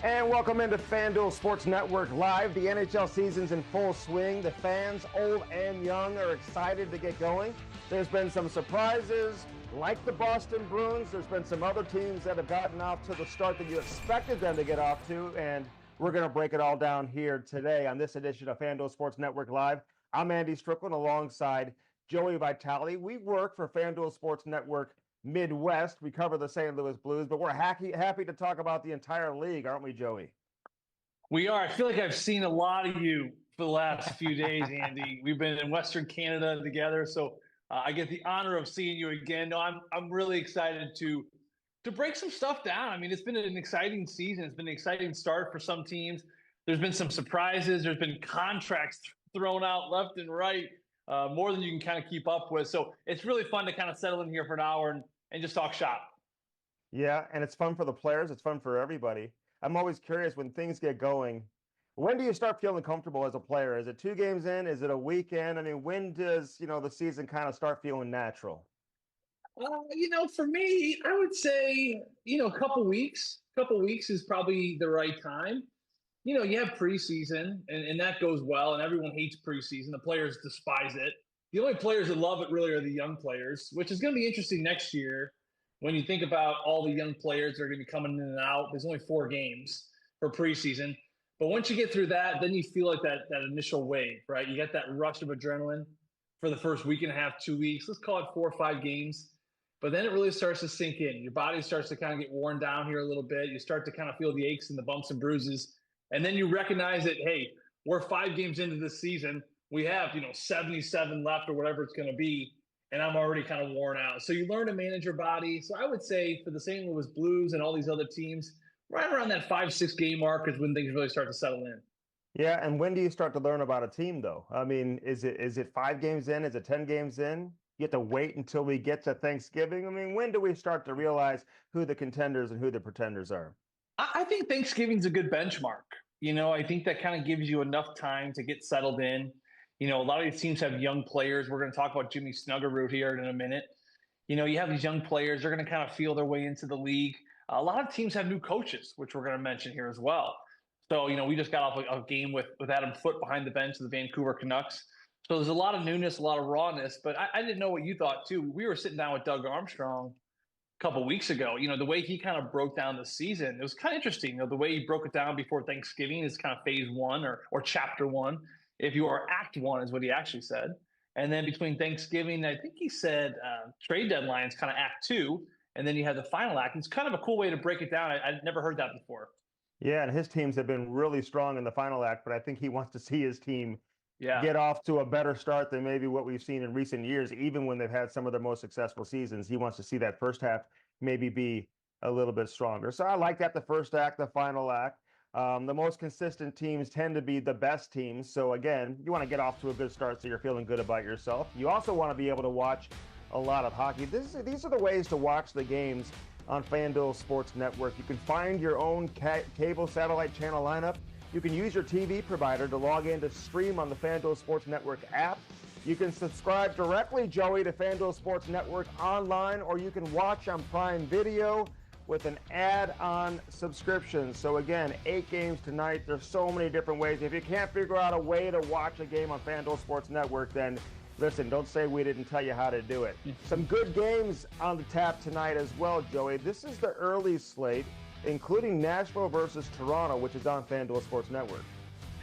And welcome into FanDuel Sports Network Live. The NHL season's in full swing. The fans, old and young, are excited to get going. There's been some surprises, like the Boston Bruins. There's been some other teams that have gotten off to the start that you expected them to get off to, and we're going to break it all down here today on this edition of FanDuel Sports Network Live. I'm Andy Strickland alongside Joey Vitale. We work for FanDuel Sports Network Midwest. We cover the St. Louis Blues, but we're happy to talk about the entire league, aren't we, Joey? We are. I feel like I've seen a lot of you for the last few days, Andy. We've been in Western Canada together, so I get the honor of seeing you again. No, I'm really excited to break some stuff down. I mean, it's been an exciting season. It's been an exciting start for some teams. There's been some surprises. There's been contracts thrown out left and right, more than you can kind of keep up with. So it's really fun to kind of settle in here for an hour and just talk shop. Yeah, and it's fun for the players. It's fun for everybody. I'm always curious when things get going. When do you start feeling comfortable as a player? Is it 2 games in? Is it a weekend? I mean, when does, the season kind of start feeling natural? For me, I would say, a couple weeks. A couple weeks is probably the right time. You have preseason, and that goes well, and everyone hates preseason. The players despise it. The only players that love it really are the young players, which is going to be interesting next year when you think about all the young players that are going to be coming in and out. There's only 4 games for preseason. But once you get through that, then you feel like that initial wave, right? You get that rush of adrenaline for the first week and a half, 2 weeks. Let's call it 4 or 5 games. But then it really starts to sink in. Your body starts to kind of get worn down here a little bit. You start to kind of feel the aches and the bumps and bruises. And then you recognize that, hey, we're 5 games into this season. We have, 77 left or whatever it's going to be. And I'm already kind of worn out. So you learn to manage your body. So I would say for the St. Louis Blues and all these other teams, right around that 5-6 game mark is when things really start to settle in. Yeah, and when do you start to learn about a team, though? I mean, is it 5 games in? Is it 10 games in? You have to wait until we get to Thanksgiving? I mean, when do we start to realize who the contenders and who the pretenders are? I think Thanksgiving's a good benchmark. I think that kind of gives you enough time to get settled in. A lot of these teams have young players. We're going to talk about Jimmy Snuggerud here in a minute. You have these young players. They're going to kind of feel their way into the league. A lot of teams have new coaches, which we're going to mention here as well. So, we just got off a game with Adam Foote behind the bench of the Vancouver Canucks. So there's a lot of newness, a lot of rawness. But I didn't know what you thought, too. We were sitting down with Doug Armstrong a couple of weeks ago. The way he kind of broke down the season, it was kind of interesting. The way he broke it down before Thanksgiving is kind of phase 1 or chapter 1. If you are act 1 is what he actually said. And then between Thanksgiving, I think he said trade deadlines kind of act 2. And then you have the final act. It's kind of a cool way to break it down. I'd never heard that before. Yeah, and his teams have been really strong in the final act, but I think he wants to see his team get off to a better start than maybe what we've seen in recent years, even when they've had some of their most successful seasons. He wants to see that first half maybe be a little bit stronger. So I like that, the first act, the final act. The most consistent teams tend to be the best teams. So again, you want to get off to a good start so you're feeling good about yourself. You also want to be able to watch a lot of hockey. These are the ways to watch the games on FanDuel Sports Network. You can find your own cable satellite channel lineup. You can use your TV provider to log in to stream on the FanDuel Sports Network app. You can subscribe directly, Joey, to FanDuel Sports Network online, or you can watch on Prime Video with an add-on subscription. So again, 8 games tonight. There's so many different ways. If you can't figure out a way to watch a game on FanDuel Sports Network, then listen, don't say we didn't tell you how to do it. Some good games on the tap tonight as well, Joey. This is the early slate, including Nashville versus Toronto, which is on FanDuel Sports Network.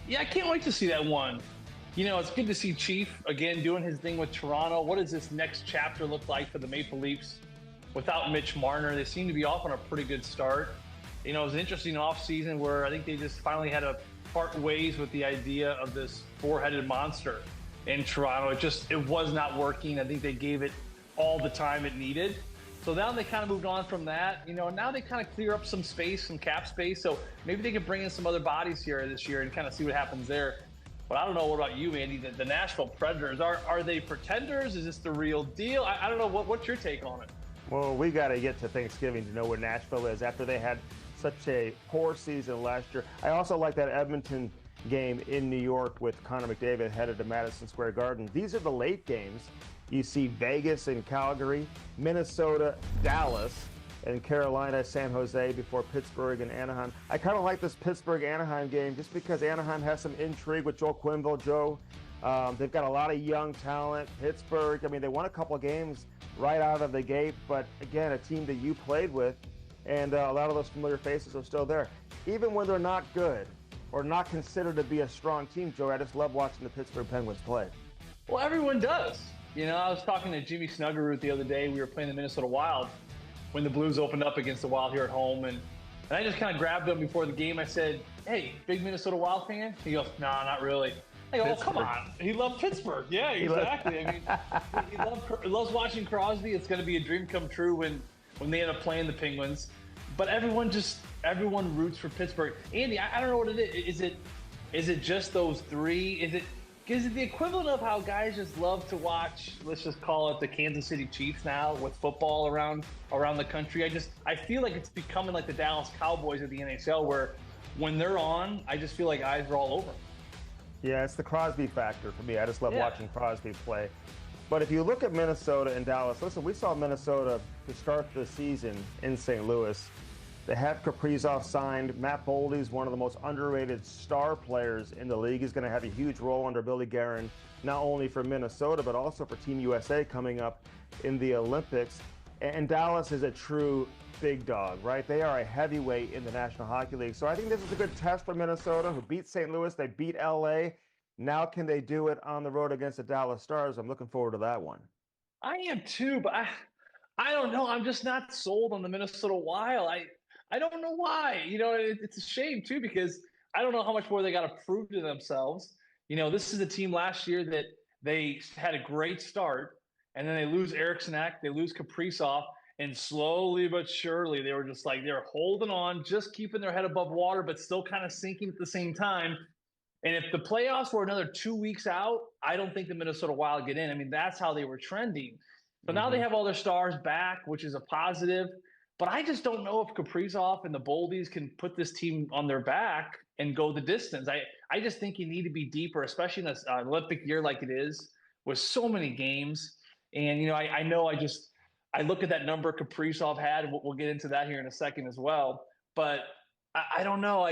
Yeah, I can't wait to see that one. It's good to see Chief, again, doing his thing with Toronto. What does this next chapter look like for the Maple Leafs without Mitch Marner? They seem to be off on a pretty good start. It was an interesting offseason where I think they just finally had to part ways with the idea of this 4-headed monster in Toronto. It was not working. I think they gave it all the time it needed. So now they kind of moved on from that. Now they kind of clear up some space, some cap space. So maybe they could bring in some other bodies here this year and kind of see what happens there. But I don't know. What about you, Andy? The Nashville Predators, are they pretenders? Is this the real deal? I don't know. What's your take on it? Well, we got to get to Thanksgiving to know where Nashville is after they had such a poor season last year. I also like that Edmonton game in New York with Connor McDavid headed to Madison Square Garden. These are the late games. You see Vegas and Calgary, Minnesota, Dallas, and Carolina, San Jose before Pittsburgh and Anaheim. I kind of like this Pittsburgh-Anaheim game just because Anaheim has some intrigue with Joel Quenneville, Joe. They've got a lot of young talent. Pittsburgh, I mean, they won a couple of games right out of the gate, but again, a team that you played with, and a lot of those familiar faces are still there. Even when they're not good or not considered to be a strong team, Joe, I just love watching the Pittsburgh Penguins play. Well, everyone does. You know, I was talking to Jimmy Snuggerud the other day. We were playing the Minnesota Wild when the Blues opened up against the Wild here at home, and I just kind of grabbed him before the game. I said, "Hey, big Minnesota Wild fan?" He goes, "No, not really." I go, "Oh, come on." He loved Pittsburgh. Yeah, exactly. I mean, he loves watching Crosby. It's going to be a dream come true when they end up playing the Penguins. But everyone roots for Pittsburgh. Andy, I don't know what it is. Is it just those three? Is it the equivalent of how guys just love to watch, let's just call it the Kansas City Chiefs now with football around the country? I feel like it's becoming like the Dallas Cowboys of the NHL, where when they're on, I just feel like eyes are all over. Yeah, it's the Crosby factor for me. I just love watching Crosby play. But if you look at Minnesota and Dallas, listen, we saw Minnesota to start the season in St. Louis. They have Kaprizov signed. Matt Boldy's one of the most underrated star players in the league. He's going to have a huge role under Billy Guerin, not only for Minnesota, but also for Team USA coming up in the Olympics. And Dallas is a true big dog, right? They are a heavyweight in the National Hockey League. So I think this is a good test for Minnesota, who beat St. Louis. They beat LA. Now can they do it on the road against the Dallas Stars? I'm looking forward to that one. I am too, but I don't know. I'm just not sold on the Minnesota Wild. I don't know why. You know, it's a shame too, because I don't know how much more they got to prove to themselves. You know, this is a team last year that they had a great start, and then they lose Eriksson Ek, they lose Kaprizov, and slowly but surely they were just like, they're holding on, just keeping their head above water, but still kind of sinking at the same time. And if the playoffs were another 2 weeks out, I don't think the Minnesota Wild get in. I mean, that's how they were trending. So now they have all their stars back, which is a positive. But I just don't know if Kaprizov and the Boldies can put this team on their back and go the distance. I just think you need to be deeper, especially in an Olympic year like it is, with so many games. And, you know, I look at that number Kaprizov had, and we'll get into that here in a second as well. But I don't know.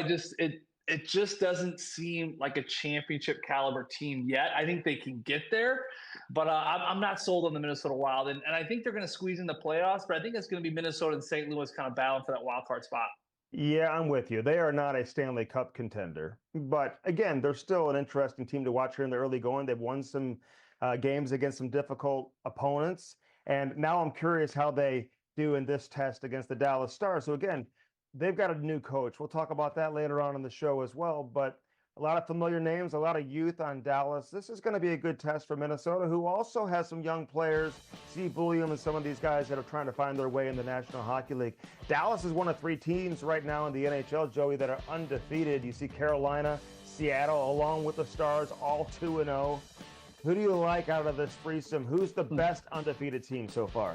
It just doesn't seem like a championship caliber team yet. I think they can get there, but I'm not sold on the Minnesota Wild. And I think they're going to squeeze in the playoffs, but I think it's going to be Minnesota and St. Louis kind of battling for that wild card spot. Yeah, I'm with you. They are not a Stanley Cup contender. But again, they're still an interesting team to watch here in the early going. They've won some games against some difficult opponents. And now I'm curious how they do in this test against the Dallas Stars. So again, they've got a new coach. We'll talk about that later on in the show as well. But a lot of familiar names, a lot of youth on Dallas. This is going to be a good test for Minnesota, who also has some young players, Steve Bulliam and some of these guys that are trying to find their way in the National Hockey League. Dallas is one of three teams right now in the NHL, Joey, that are undefeated. You see Carolina, Seattle, along with the Stars, all 2-0. Who do you like out of this threesome? Who's the best undefeated team so far?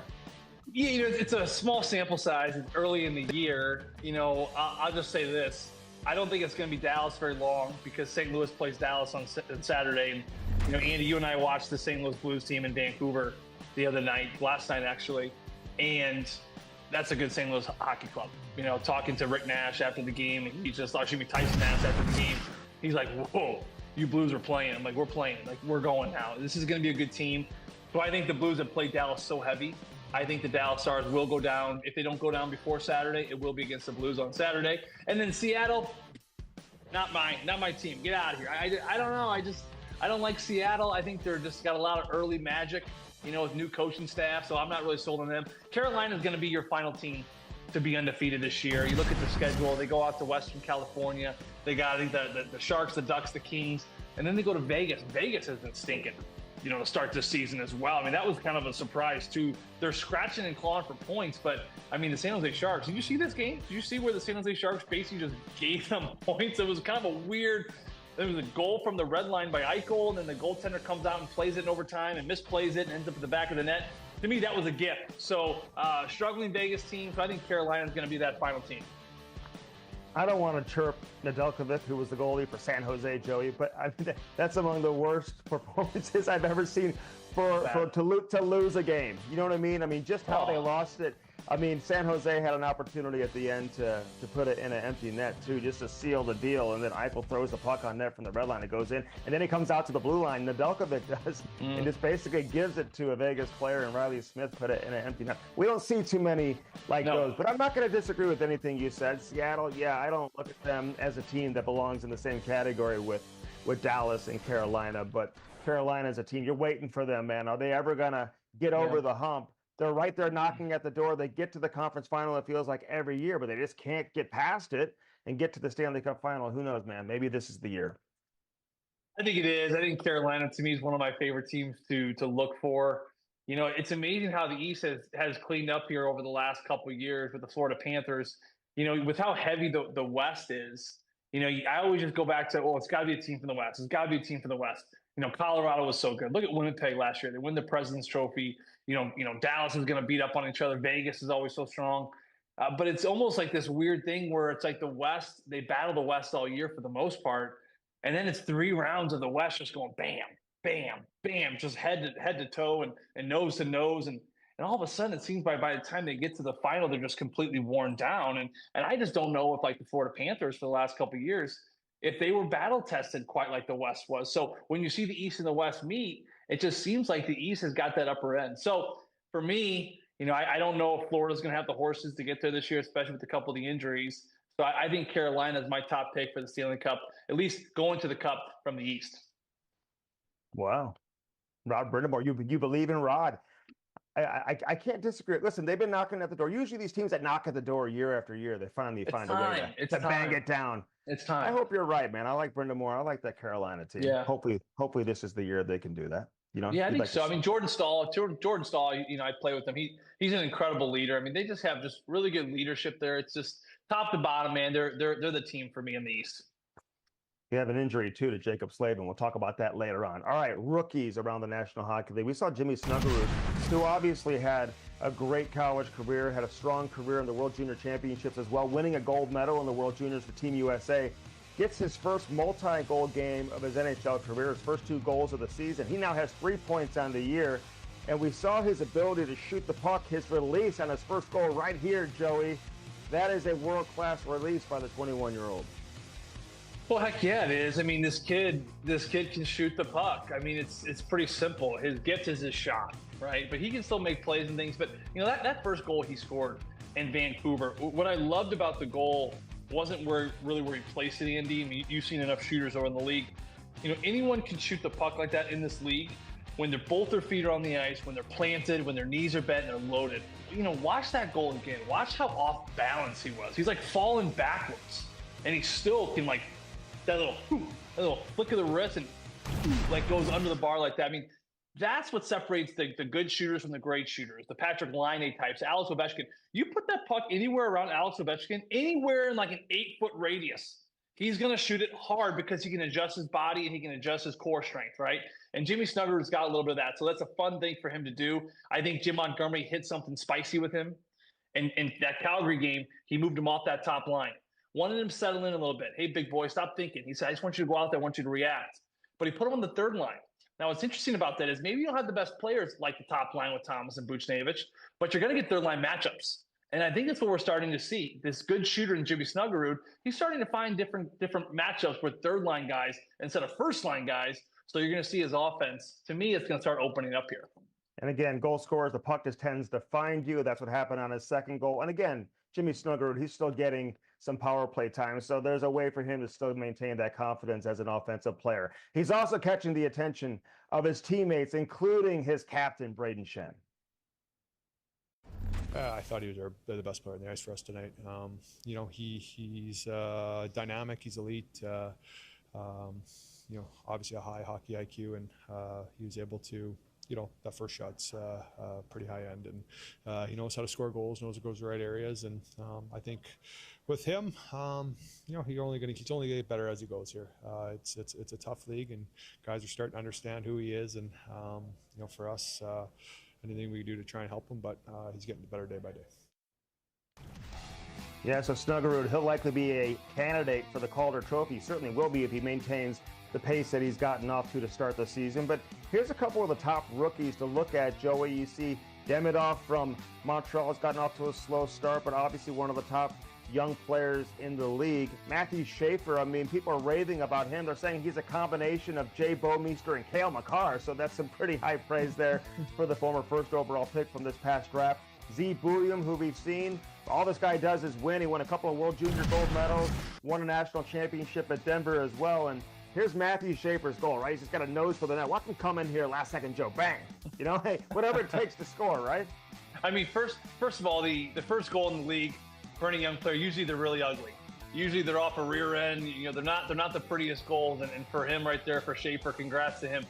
Yeah, you know, it's a small sample size. It's early in the year. You know, I'll just say this. I don't think it's going to be Dallas very long, because St. Louis plays Dallas on Saturday. And, you know, Andy, you and I watched the St. Louis Blues team in Vancouver last night actually. And that's a good St. Louis hockey club. You know, talking to Rick Nash after the game, Tyson Nash after the game. He's like, whoa, you Blues are playing. I'm like, we're playing. Like, we're going now. This is going to be a good team. So I think the Blues have played Dallas so heavy. I think the Dallas Stars will go down. If they don't go down before Saturday, it will be against the Blues on Saturday. And then Seattle, not my team. Get out of here. I don't know. I don't like Seattle. I think they're just got a lot of early magic, you know, with new coaching staff. So I'm not really sold on them. Carolina is going to be your final team to be undefeated this year. You look at their schedule. They go out to Western California. They got the Sharks, the Ducks, the Kings, and then they go to Vegas. Vegas has been stinking, you know, to start this season as well. I mean, that was kind of a surprise too. They're scratching and clawing for points, but I mean, the San Jose Sharks, did you see this game? Did you see where the San Jose Sharks basically just gave them points? It was kind of a weird, there was a goal from the red line by Eichel, and then the goaltender comes out and plays it in overtime and misplays it and ends up at the back of the net. To me, that was a gift. So struggling Vegas team, so I think Carolina's going to be that final team. I don't want to chirp Nedeljkovic, who was the goalie for San Jose, Joey, but I mean, that's among the worst performances I've ever seen to lose a game. You know what I mean? I mean, just how they lost it. I mean, San Jose had an opportunity at the end to put it in an empty net, too, just to seal the deal. And then Eichel throws the puck on net from the red line. It goes in. And then he comes out to the blue line. Nedeljkovic does. And just basically gives it to a Vegas player. And Riley Smith put it in an empty net. We don't see too many like those. But I'm not going to disagree with anything you said. Seattle, I don't look at them as a team that belongs in the same category with Dallas and Carolina. But Carolina's a team. You're waiting for them, man. Are they ever going to get over the hump? They're right there knocking at the door. They get to the conference final, it feels like, every year, but they just can't get past it and get to the Stanley Cup final. Who knows, man? Maybe this is the year. I think it is. I think Carolina, to me, is one of my favorite teams to look for. You know, it's amazing how the East has cleaned up here over the last couple of years with the Florida Panthers. You know, with how heavy the West is, you know, I always just go back to, it's got to be a team from the West. It's got to be a team from the West. You know, Colorado was so good. Look at Winnipeg last year. They win the President's Trophy. You know, Dallas is going to beat up on each other. Vegas is always so strong. But it's almost like this weird thing where it's like the West, they battle the West all year for the most part. And then it's 3 rounds of the West just going bam, bam, bam, just head to toe and nose to nose. And all of a sudden it seems by the time they get to the final, they're just completely worn down. And I just don't know if, like the Florida Panthers for the last couple of years, if they were battle tested quite like the West was. So when you see the East and the West meet, it just seems like the East has got that upper end. So for me, you know, I don't know if Florida's going to have the horses to get there this year, especially with a couple of the injuries. So I think Carolina is my top pick for the Stanley Cup, at least going to the Cup from the East. Wow. Rod Brindamore, you believe in Rod. I can't disagree. Listen, they've been knocking at the door. Usually these teams that knock at the door year after year, they finally find a way to bang it down. It's time. I hope you're right, man. I like Brindamore. I like that Carolina team. Yeah. Hopefully this is the year they can do that. You know? Yeah, I think so. I mean, Jordan Stahl, you know, I play with him. He's an incredible leader. I mean, they just have really good leadership there. It's just top to bottom, man. They're the team for me in the East. You have an injury, too, to Jacob Slavin. We'll talk about that later on. All right, rookies around the National Hockey League. We saw Jimmy Snuggerud, who obviously had a great college career, had a strong career in the World Junior Championships as well, winning a gold medal in the World Juniors for Team USA. Gets his first multi-goal game of his NHL career, his first 2 goals of the season. He now has 3 points on the year. And we saw his ability to shoot the puck, his release on his first goal right here, Joey. That is a world-class release by the 21-year-old. Well, heck yeah, it is. I mean, this kid can shoot the puck. I mean, it's pretty simple. His gift is his shot, right? But he can still make plays and things. But, you know, that first goal he scored in Vancouver, what I loved about the goal wasn't where he placed it, Andy. I mean, you've seen enough shooters over in the league. You know, anyone can shoot the puck like that in this league when both their feet are on the ice, when they're planted, when their knees are bent and they're loaded. You know, watch that goal again. Watch how off balance he was. He's like falling backwards, and he still can, like, that little flick of the wrist and like goes under the bar like that. I mean, that's what separates the good shooters from the great shooters, the Patrick Laine types, Alex Ovechkin. You put that puck anywhere around Alex Ovechkin, anywhere in like an 8-foot radius, he's going to shoot it hard because he can adjust his body and he can adjust his core strength, right? And Jimmy Snuggerud's got a little bit of that. So that's a fun thing for him to do. I think Jim Montgomery hit something spicy with him. And in that Calgary game, he moved him off that top line. Wanted him to settle in a little bit. Hey, big boy, stop thinking. He said, I just want you to go out there. I want you to react. But he put him on the third line. Now, what's interesting about that is maybe you don't have the best players like the top line with Thomas and Buchnevich, but you're going to get third line matchups. And I think that's what we're starting to see. This good shooter in Jimmy Snuggerud, he's starting to find different matchups with third line guys instead of first line guys. So you're going to see his offense. To me, it's going to start opening up here. And again, goal scorers, the puck just tends to find you. That's what happened on his second goal. And again, Jimmy Snuggerud, he's still getting some power play time. So there's a way for him to still maintain that confidence as an offensive player. He's also catching the attention of his teammates, including his captain, Braden Shen. I thought he was the best player on the ice for us tonight. You know, he's dynamic. He's elite. You know, obviously a high hockey IQ, and he was able to, you know, that first shot's pretty high end, and he knows how to score goals, knows it goes to the right areas, and I think with him, you know, he's only going to get better as he goes here. It's a tough league, and guys are starting to understand who he is, and you know, for us, anything we can do to try and help him, but he's getting better day by day. Yeah, so Snuggerud, he'll likely be a candidate for the Calder Trophy. He certainly will be if he maintains the pace that he's gotten off to start the season. But here's a couple of the top rookies to look at, Joey. You see Demidov from Montreal has gotten off to a slow start, but obviously one of the top young players in the league. Matthew Schaefer, I mean, people are raving about him. They're saying he's a combination of Jay Bouwmeester and Cale Makar, so that's some pretty high praise there for the former first overall pick from this past draft. Z Bouillon, who we've seen, all this guy does is win. He won a couple of World Junior gold medals, won a national championship at Denver as well, and here's Matthew Schaefer's goal, right? He's just got a nose for the net. Watch him come in here, last second Joe, bang. You know, hey, whatever it takes to score, right? I mean, first of all, the first goal in the league for any young player, usually they're really ugly. Usually they're off a rear end. You know, they're not the prettiest goals. And for him right there, for Schaefer, congrats to him.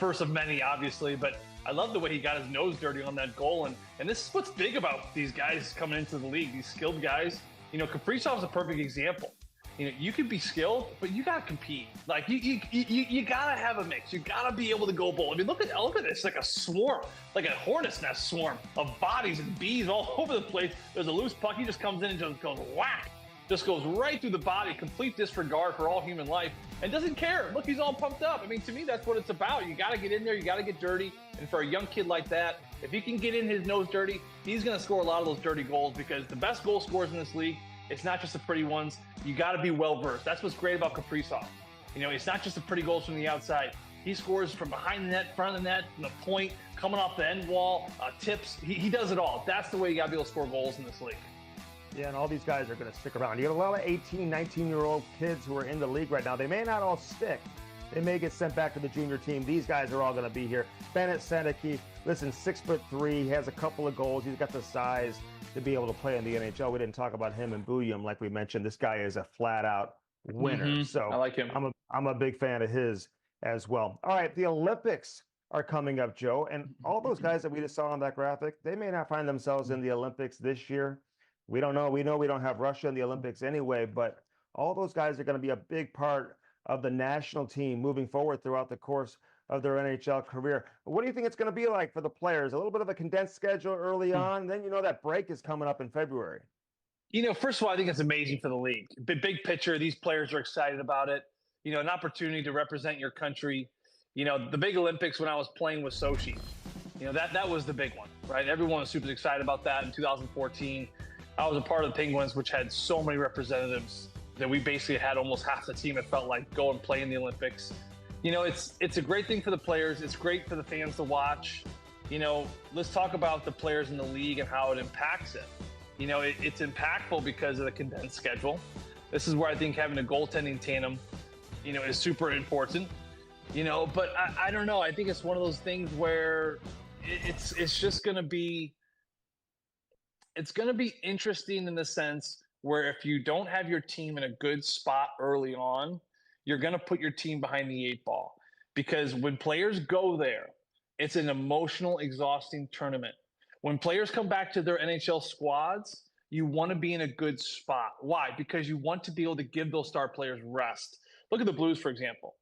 First of many, obviously, but I love the way he got his nose dirty on that goal. And this is what's big about these guys coming into the league, these skilled guys. You know, Kaprizov's a perfect example. You know, you can be skilled, but you got to compete. Like, you got to have a mix. You got to be able to go bold. I mean, look at this, like a swarm, like a hornet's nest swarm of bodies and bees all over the place. There's a loose puck. He just comes in and just goes whack. Just goes right through the body, complete disregard for all human life, and doesn't care. Look, he's all pumped up. I mean, to me, that's what it's about. You got to get in there. You got to get dirty. And for a young kid like that, if he can get in his nose dirty, he's going to score a lot of those dirty goals, because the best goal scorers in this league, it's not just the pretty ones. You got to be well-versed. That's what's great about Kaprizov. You know, it's not just the pretty goals from the outside. He scores from behind the net, front of the net, from the point, coming off the end wall, tips. He does it all. That's the way you got to be able to score goals in this league. Yeah, and all these guys are going to stick around. You got a lot of 18, 19-year-old kids who are in the league right now. They may not all stick. They may get sent back to the junior team. These guys are all going to be here. Bennett Seneke, listen, 6'3", he has a couple of goals. He's got the size to be able to play in the NHL. We didn't talk about him and Bouillon like we mentioned. This guy is a flat-out winner. Mm-hmm. So I like him. I'm a big fan of his as well. All right, the Olympics are coming up, Joe, and all those guys that we just saw on that graphic, they may not find themselves in the Olympics this year. We don't know. We know we don't have Russia in the Olympics anyway, but all those guys are going to be a big part of the national team moving forward throughout the course of their NHL career. What do you think it's going to be like for the players? A little bit of a condensed schedule early on, then you know that break is coming up in February. You know, first of all, I think it's amazing for the league. Big picture, these players are excited about it. You know, an opportunity to represent your country. You know, the big Olympics when I was playing with Sochi, you know, that was the big one, right? Everyone was super excited about that in 2014. I was a part of the Penguins, which had so many representatives that we basically had almost half the team, it felt like, go and play in the Olympics. You know, it's a great thing for the players. It's great for the fans to watch. You know, let's talk about the players in the league and how it impacts it. You know, it's impactful because of the condensed schedule. This is where I think having a goaltending tandem, you know, is super important. You know, but I don't know. I think it's one of those things where it's just going to be, it's going to be interesting in the sense where if you don't have your team in a good spot early on, you're going to put your team behind the 8 ball. Because when players go there, it's an emotional, exhausting tournament. When players come back to their NHL squads, you want to be in a good spot. Why? Because you want to be able to give those star players rest. Look at the Blues, for example.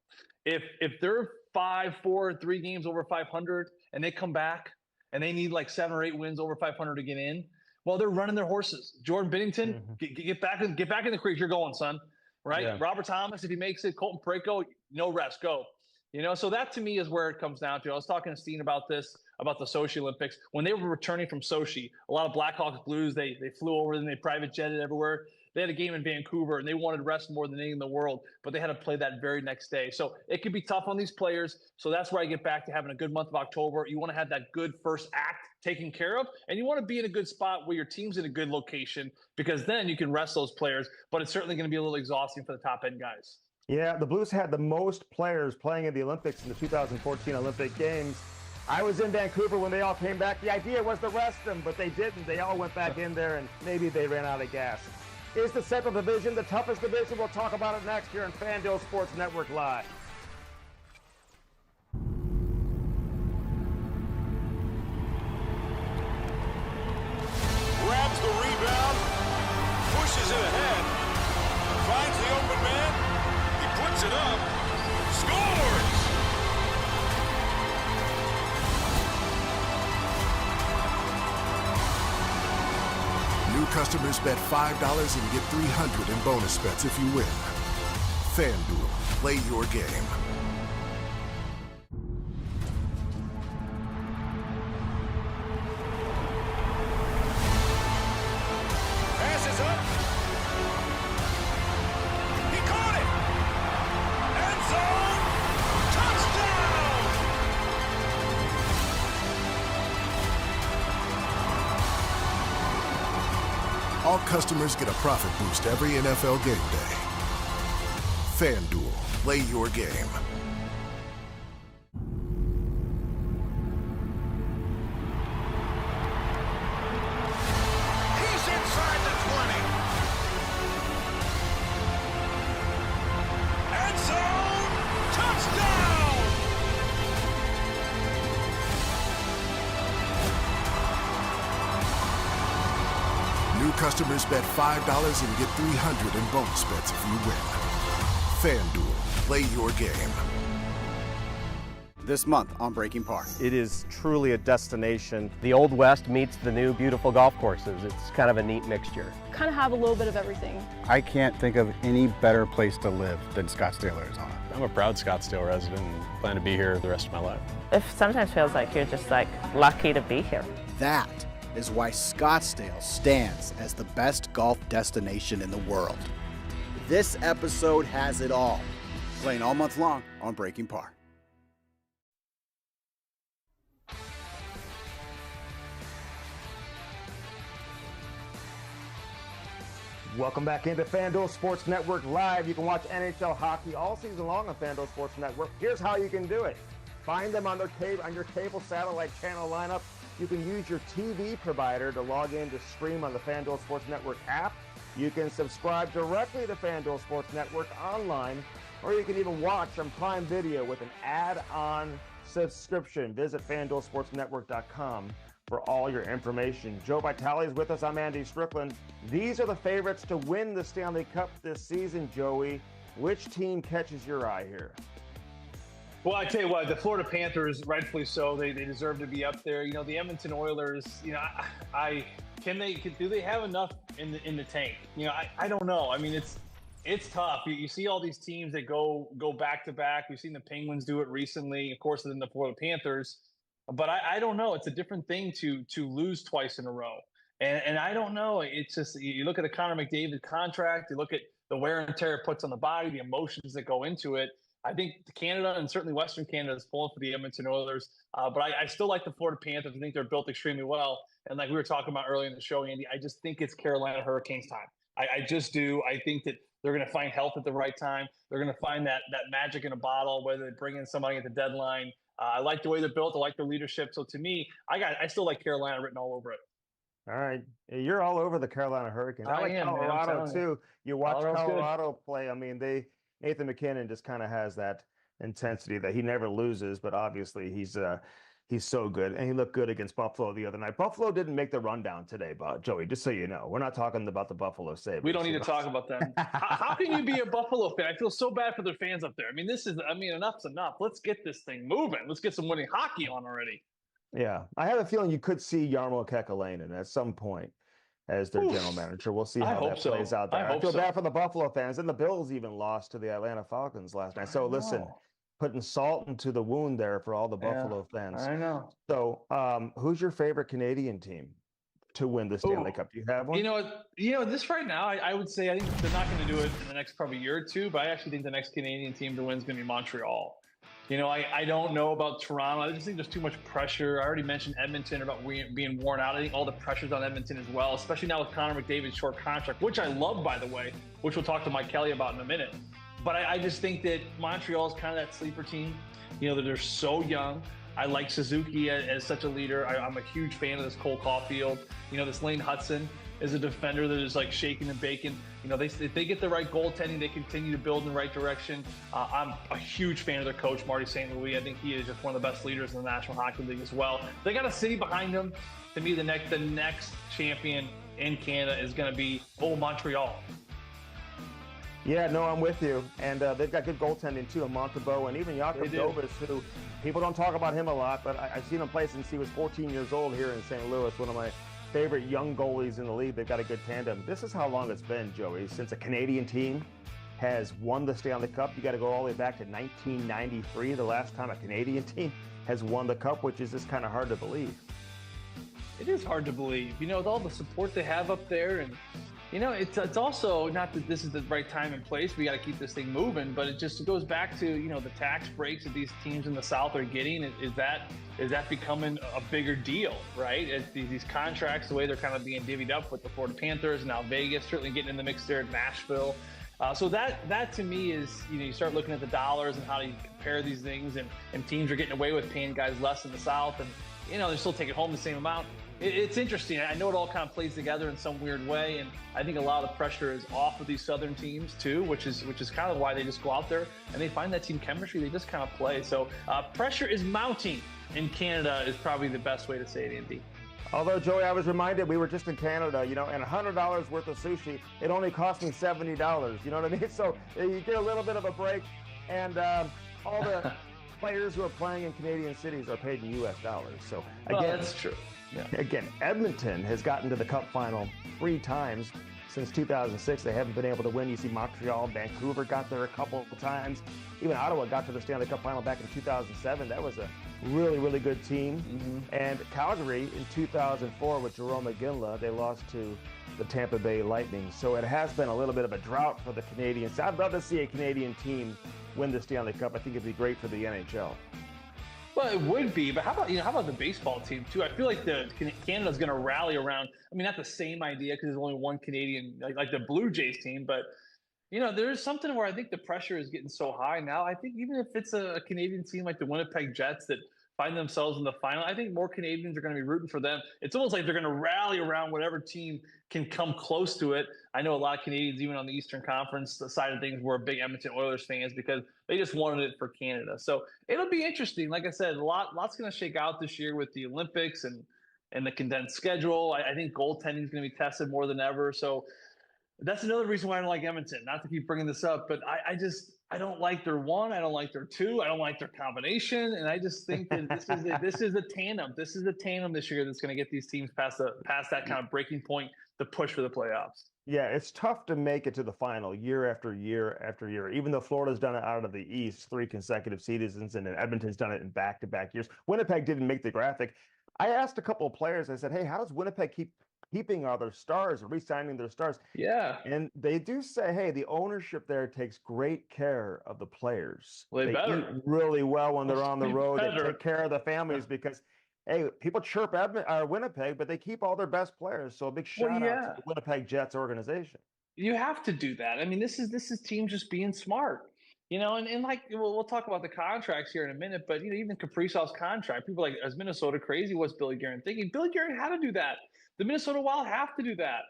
If they're 3 games over 500 and they come back and they need like 7 or 8 wins over 500 to get in, well, they're running their horses. Jordan Binnington, get back in the crease. You're going, son. Right? Yeah. Robert Thomas, if he makes it, Colton Parayko, no rest, go. You know, so that to me is where it comes down to. I was talking to Steen about this, about the Sochi Olympics. When they were returning from Sochi, a lot of Blackhawks Blues, they flew over and they private jetted everywhere. They had a game in Vancouver and they wanted rest more than anything in the world, but they had to play that very next day. So it could be tough on these players. So that's where I get back to having a good month of October. You want to have that good first act taken care of, and you want to be in a good spot where your team's in a good location, because then you can rest those players, but it's certainly going to be a little exhausting for the top end guys. Yeah, the Blues had the most players playing in the Olympics in the 2014 Olympic Games. I was in Vancouver when they all came back. The idea was to rest them, but they didn't. They all went back in there, and maybe they ran out of gas. Is the Central Division the toughest division? We'll talk about it next here on FanDuel Sports Network Live. Grabs the rebound, pushes it ahead, finds the open man, he puts it up, scores! New customers bet $5 and get $300 in bonus bets if you win. FanDuel, play your game. all customers get a profit boost every NFL game day. FanDuel, play your game. He's inside the 20. End zone, touchdown! New customers bet $5 and get $300 in bonus bets if you win. FanDuel, play your game. This month on Breaking Par. It is truly a destination. The Old West meets the new beautiful golf courses. It's kind of a neat mixture. Kind of have a little bit of everything. I can't think of any better place to live than Scottsdale, Arizona. I'm a proud Scottsdale resident and plan to be here the rest of my life. It sometimes feels like you're just lucky to be here. That is why Scottsdale stands as the best golf destination in the world. This episode has it all. Playing all month long on Breaking Par. Welcome back into FanDuel Sports Network Live. You can watch NHL hockey all season long on FanDuel Sports Network. Here's how you can do it. Find them on your cable satellite channel lineup. You can use your TV provider to log in to stream on the FanDuel Sports Network app. You can subscribe directly to FanDuel Sports Network online, or you can even watch on Prime Video with an add-on subscription. Visit FanDuelSportsNetwork.com for all your information. Joe Vitale is with us. I'm Andy Strickland. These are the favorites to win the Stanley Cup this season, Joey. Which team catches your eye here? Well, I tell you what, the Florida Panthers, rightfully so, they deserve to be up there. You know, the Edmonton Oilers, you know, do they have enough in the tank? You know, I don't know. I mean, it's tough. You see all these teams that go back to back. We've seen the Penguins do it recently, of course, than the Florida Panthers. But I don't know. It's a different thing to lose twice in a row. And I don't know. It's just, you look at the Connor McDavid contract, you look at the wear and tear it puts on the body, the emotions that go into it. I think Canada and certainly Western Canada is pulling for the Edmonton Oilers. But I still like the Florida Panthers. I think they're built extremely well. And like we were talking about earlier in the show, Andy, I just think it's Carolina Hurricanes time. I just do. I think that they're going to find health at the right time. They're going to find that magic in a bottle, whether they bring in somebody at the deadline. I like the way they're built. I like their leadership. So to me, I still like Carolina written all over it. All right. You're all over the Carolina Hurricanes. I like Colorado too. You watch Colorado play. I mean, Nathan McKinnon just kind of has that intensity that he never loses, but obviously he's so good. And he looked good against Buffalo the other night. Buffalo didn't make the rundown today, but Joey, just so you know, we're not talking about the Buffalo Sabres. We don't need to talk about them. How can you be a Buffalo fan? I feel so bad for their fans up there. I mean, enough's enough. Let's get this thing moving. Let's get some winning hockey on already. Yeah. I have a feeling you could see Jarmo Kekalainen at some point as their general manager. We'll see how that plays out there. I feel bad for the Buffalo fans. And the Bills even lost to the Atlanta Falcons last night. So listen, putting salt into the wound there for all the Buffalo fans. I know. So who's your favorite Canadian team to win the Stanley Cup? Do you have one? You know, this right now, I would say I think they're not going to do it in the next probably year or two, but I actually think the next Canadian team to win is going to be Montreal. You know, I don't know about Toronto. I just think there's too much pressure. I already mentioned Edmonton about being worn out. I think all the pressure's on Edmonton as well, especially now with Connor McDavid's short contract, which I love, by the way, which we'll talk to Mike Kelly about in a minute. But I just think that Montreal is kind of that sleeper team. You know, that they're so young. I like Suzuki as such a leader. I'm a huge fan of this Cole Caulfield. You know, this Lane Hudson is a defender that is like shaking and baking. You know, if they get the right goaltending, they continue to build in the right direction. I'm a huge fan of their coach, Marty St. Louis. I think he is just one of the best leaders in the National Hockey League as well. They got a city behind them. To me, the next champion in Canada is going to be Montreal. Yeah, no, I'm with you. And they've got good goaltending too, Montembeault and even Jakub Dobis, who people don't talk about him a lot, but I've seen him play since he was 14 years old here in St. Louis, one of my favorite young goalies in the league. They've got a good tandem. This is how long it's been, Joey, since a Canadian team has won the Stanley Cup. You got to go all the way back to 1993, the last time a Canadian team has won the Cup, which is just kind of hard to believe. It is hard to believe, you know, with all the support they have up there, and it's also not that this is the right time and place. We got to keep this thing moving, but it goes back to, the tax breaks that these teams in the South are getting. Is that becoming a bigger deal, right? These contracts, the way they're kind of being divvied up with the Florida Panthers and now Vegas, certainly getting in the mix there at Nashville. So that to me is, you start looking at the dollars and how do you compare these things, and teams are getting away with paying guys less in the South, and they're still taking home the same amount. It's interesting. I know it all kind of plays together in some weird way, and I think a lot of the pressure is off of these Southern teams too, which is kind of why they just go out there and they find that team chemistry. They just kind of play. So pressure is mounting in Canada is probably the best way to say it, Andy. Although, Joey, I was reminded we were just in Canada, and $100 worth of sushi, it only cost me $70. You know what I mean? So you get a little bit of a break, and all the players who are playing in Canadian cities are paid in U.S. dollars. So again, that's true. Yeah. Again, Edmonton has gotten to the Cup final 3 times since 2006. They haven't been able to win. You see Montreal, Vancouver got there a couple of times. Even Ottawa got to the Stanley Cup final back in 2007. That was a really, really good team. Mm-hmm. And Calgary in 2004 with Jarome Iginla, they lost to the Tampa Bay Lightning. So it has been a little bit of a drought for the Canadians. I'd love to see a Canadian team win the Stanley Cup. I think it'd be great for the NHL. Well, it would be, but how about the baseball team too? I feel like Canada's going to rally around. I mean, not the same idea because there's only one Canadian, like the Blue Jays team, but there's something where I think the pressure is getting so high now. I think even if it's a Canadian team like the Winnipeg Jets that find themselves in the final, I think more Canadians are going to be rooting for them. It's almost like they're going to rally around whatever team can come close to it. I know a lot of Canadians, even on the Eastern Conference side of things, were big Edmonton Oilers fans because they just wanted it for Canada. So it'll be interesting. Like I said, lots going to shake out this year with the Olympics and the condensed schedule. I think goaltending is going to be tested more than ever. So that's another reason why I don't like Edmonton. Not to keep bringing this up, but I don't like their one. I don't like their two. I don't like their combination. And I just think that this is a tandem. This is a tandem this year that's going to get these teams past that kind of breaking point to push for the playoffs. Yeah, it's tough to make it to the final year after year after year. Even though Florida's done it out of the East 3 consecutive seasons, and then Edmonton's done it in back-to-back years. Winnipeg didn't make the graphic. I asked a couple of players, I said, hey, how does Winnipeg keeping all their stars or re-signing their stars? Yeah. And they do say, hey, the ownership there takes great care of the players. Well, they better. Eat really well when they're on the road. They take care of the families because, hey, people chirp Winnipeg, but they keep all their best players. So a big shout out to the Winnipeg Jets organization. You have to do that. I mean, this is teams just being smart. And like we'll talk about the contracts here in a minute, but even Kaprizov's contract, people are like, is Minnesota crazy? What's Billy Guerin thinking? Billy Guerin had to do that. The Minnesota Wild have to do that,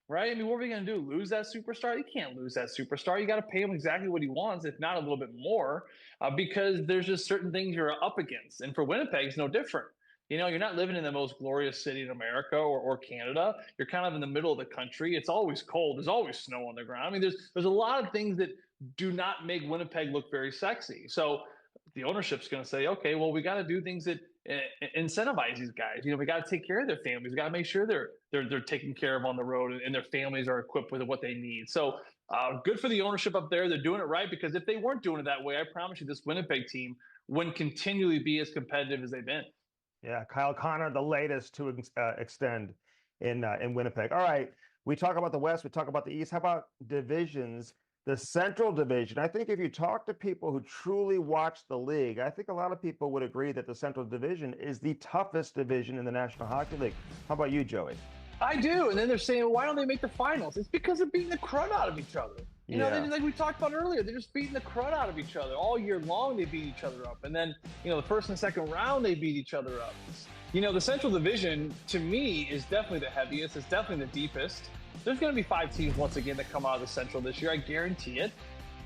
right? I mean, what are we going to do? Lose that superstar? You can't lose that superstar. You got to pay him exactly what he wants, if not a little bit more, because there's just certain things you're up against. And for Winnipeg, it's no different. You're not living in the most glorious city in America or Canada. You're kind of in the middle of the country. It's always cold. There's always snow on the ground. I mean, there's a lot of things that do not make Winnipeg look very sexy. So the ownership's going to say, okay, well, we got to do things that incentivize these guys. We got to take care of their families. We got to make sure they're taken care of on the road and their families are equipped with what they need. So good for the ownership up there. They're doing it right, because if they weren't doing it that way, I promise you this Winnipeg team wouldn't continually be as competitive as they've been. Yeah, Kyle Connor, the latest to extend in Winnipeg. All right, we talk about the West, we talk about the East. How about divisions? The Central Division. I think if you talk to people who truly watch the league, I think a lot of people would agree that the Central Division is the toughest division in the National Hockey League. How about you, Joey? I do. And then they're saying, well, why don't they make the finals? It's because they're beating the crud out of each other. Like we talked about earlier, they're just beating the crud out of each other. All year long, they beat each other up. And then, the first and second round, they beat each other up. The Central Division, to me, is definitely the heaviest. It's definitely the deepest. There's going to be 5 teams once again that come out of the Central this year. I guarantee it.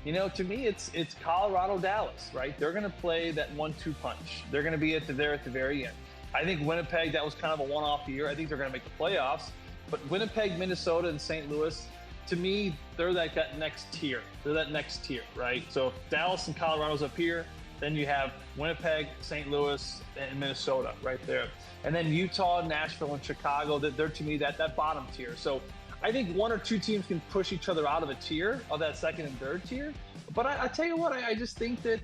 To me, it's Colorado, Dallas, right? They're going to play that 1-2 punch. They're going to be there at the very end. I think Winnipeg, that was kind of a one-off year. I think they're going to make the playoffs. But Winnipeg, Minnesota, and St. Louis, to me, they're that next tier. They're that next tier, right? So if Dallas and Colorado's up here, then you have Winnipeg, St. Louis, and Minnesota right there. And then Utah, Nashville, and Chicago, they're to me that bottom tier. So I think 1 or 2 teams can push each other out of a tier, of that second and third tier. But I tell you what, I just think that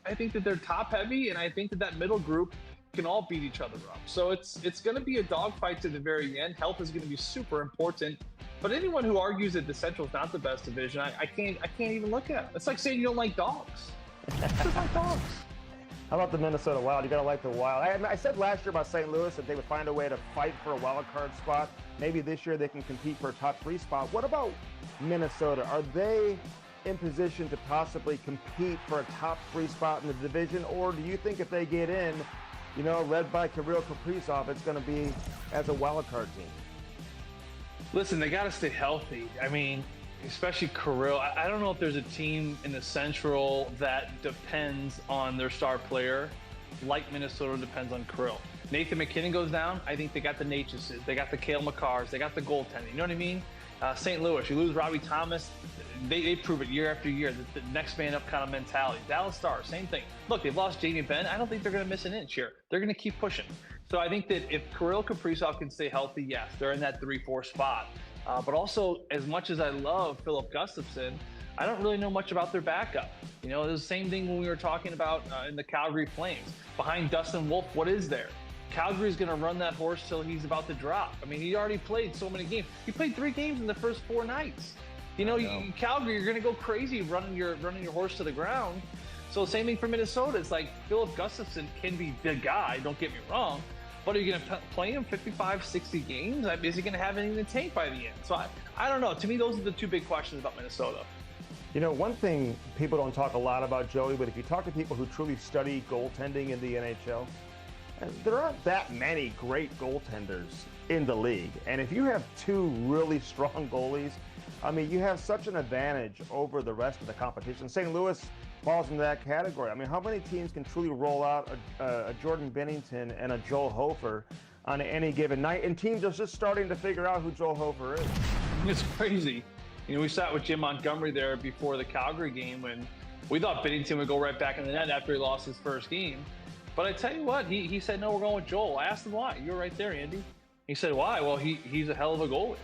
they're top heavy, and I think that middle group can all beat each other up. So it's going to be a dogfight to the very end. Health is going to be super important. But anyone who argues that the Central is not the best division, I can't even look at it. It's like saying you don't like dogs. Just like dogs. How about the Minnesota Wild? You got to like the Wild. I said last year about St. Louis that they would find a way to fight for a wild card spot. Maybe this year they can compete for a top 3 spot. What about Minnesota? Are they in position to possibly compete for a top 3 spot in the division? Or do you think if they get in, led by Kirill Kaprizov, it's going to be as a wild card team? Listen, they got to stay healthy. I mean, especially Kirill. I don't know if there's a team in the Central that depends on their star player like Minnesota depends on Kirill. Nathan McKinnon goes down. I think they got the Natchuses. They got the Cale Makars. They got the goaltending. You know what I mean? St. Louis, you lose Robbie Thomas. They prove it year after year. The next man up kind of mentality. Dallas Stars, same thing. Look, they've lost Jamie Benn. I don't think they're going to miss an inch here. They're going to keep pushing. So I think that if Kirill Kaprizov can stay healthy, yes, they're in that 3-4 spot. But also, as much as I love Philip Gustafson, I don't really know much about their backup. It was the same thing when we were talking about in the Calgary Flames. Behind Dustin Wolf, what is there? Calgary's going to run that horse till he's about to drop. I mean, he already played so many games. He played 3 games in the first 4 nights. Calgary, you're going to go crazy running your horse to the ground. So same thing for Minnesota. It's like Philip Gustafson can be the guy, don't get me wrong, but are you going to play him 55, 60 games? Is he going to have anything in the tank by the end? So I don't know. To me, those are the 2 big questions about Minnesota. One thing people don't talk a lot about, Joey, but if you talk to people who truly study goaltending in the NHL, there aren't that many great goaltenders in the league. And if you have 2 really strong goalies, I mean, you have such an advantage over the rest of the competition. St. Louis falls into that category. I mean, how many teams can truly roll out a Jordan Binnington and a Joel Hofer on any given night? And teams are just starting to figure out who Joel Hofer is. It's crazy. We sat with Jim Montgomery there before the Calgary game when we thought Binnington would go right back in the net after he lost his first game. But I tell you what, he said, no, we're going with Joel. I asked him why. You were right there, Andy. He said, why? Well, he's a hell of a goalie,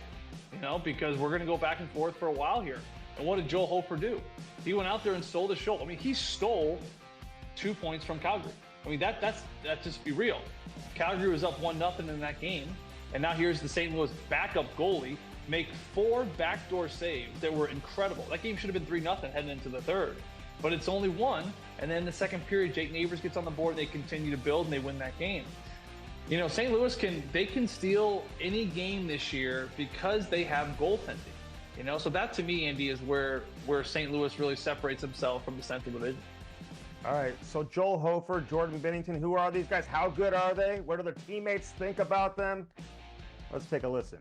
because we're going to go back and forth for a while here. And what did Joel Hofer do? He went out there and stole the show. I mean, he stole 2 points from Calgary. I mean, that's just be real. Calgary was up 1-0 in that game. And now here's the St. Louis backup goalie make 4 backdoor saves that were incredible. That game should have been 3-0 heading into the third. But it's only 1. And then in the second period, Jake Neighbors gets on the board. They continue to build, and they win that game. St. Louis can steal any game this year because they have goaltending. So that to me, Andy, is where St. Louis really separates himself from the Central Division. All right, so Joel Hofer, Jordan Binnington, who are these guys? How good are they? What do their teammates think about them? Let's take a listen.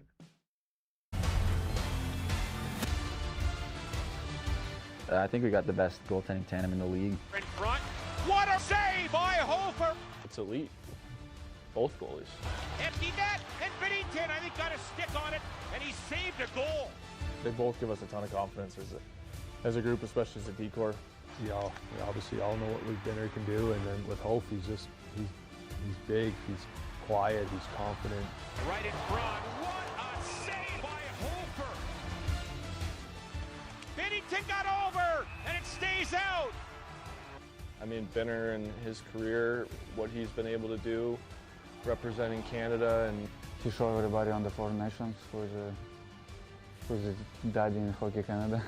I think we got the best goaltending tandem in the league. In front, what a save by Hofer! It's elite. Both goalies. Empty net, and Binnington, I think, got a stick on it, and he saved a goal. They both give us a ton of confidence as a group, especially as a decor. We obviously all know what Luke Benner can do, and then with Hof, he's big, he's quiet, he's confident. Right in front, what a save by Hofer! Binnington got over, and it stays out. I mean, Benner and his career, what he's been able to do, representing Canada, and to show everybody on the Four Nations who's the daddy in Hockey Canada.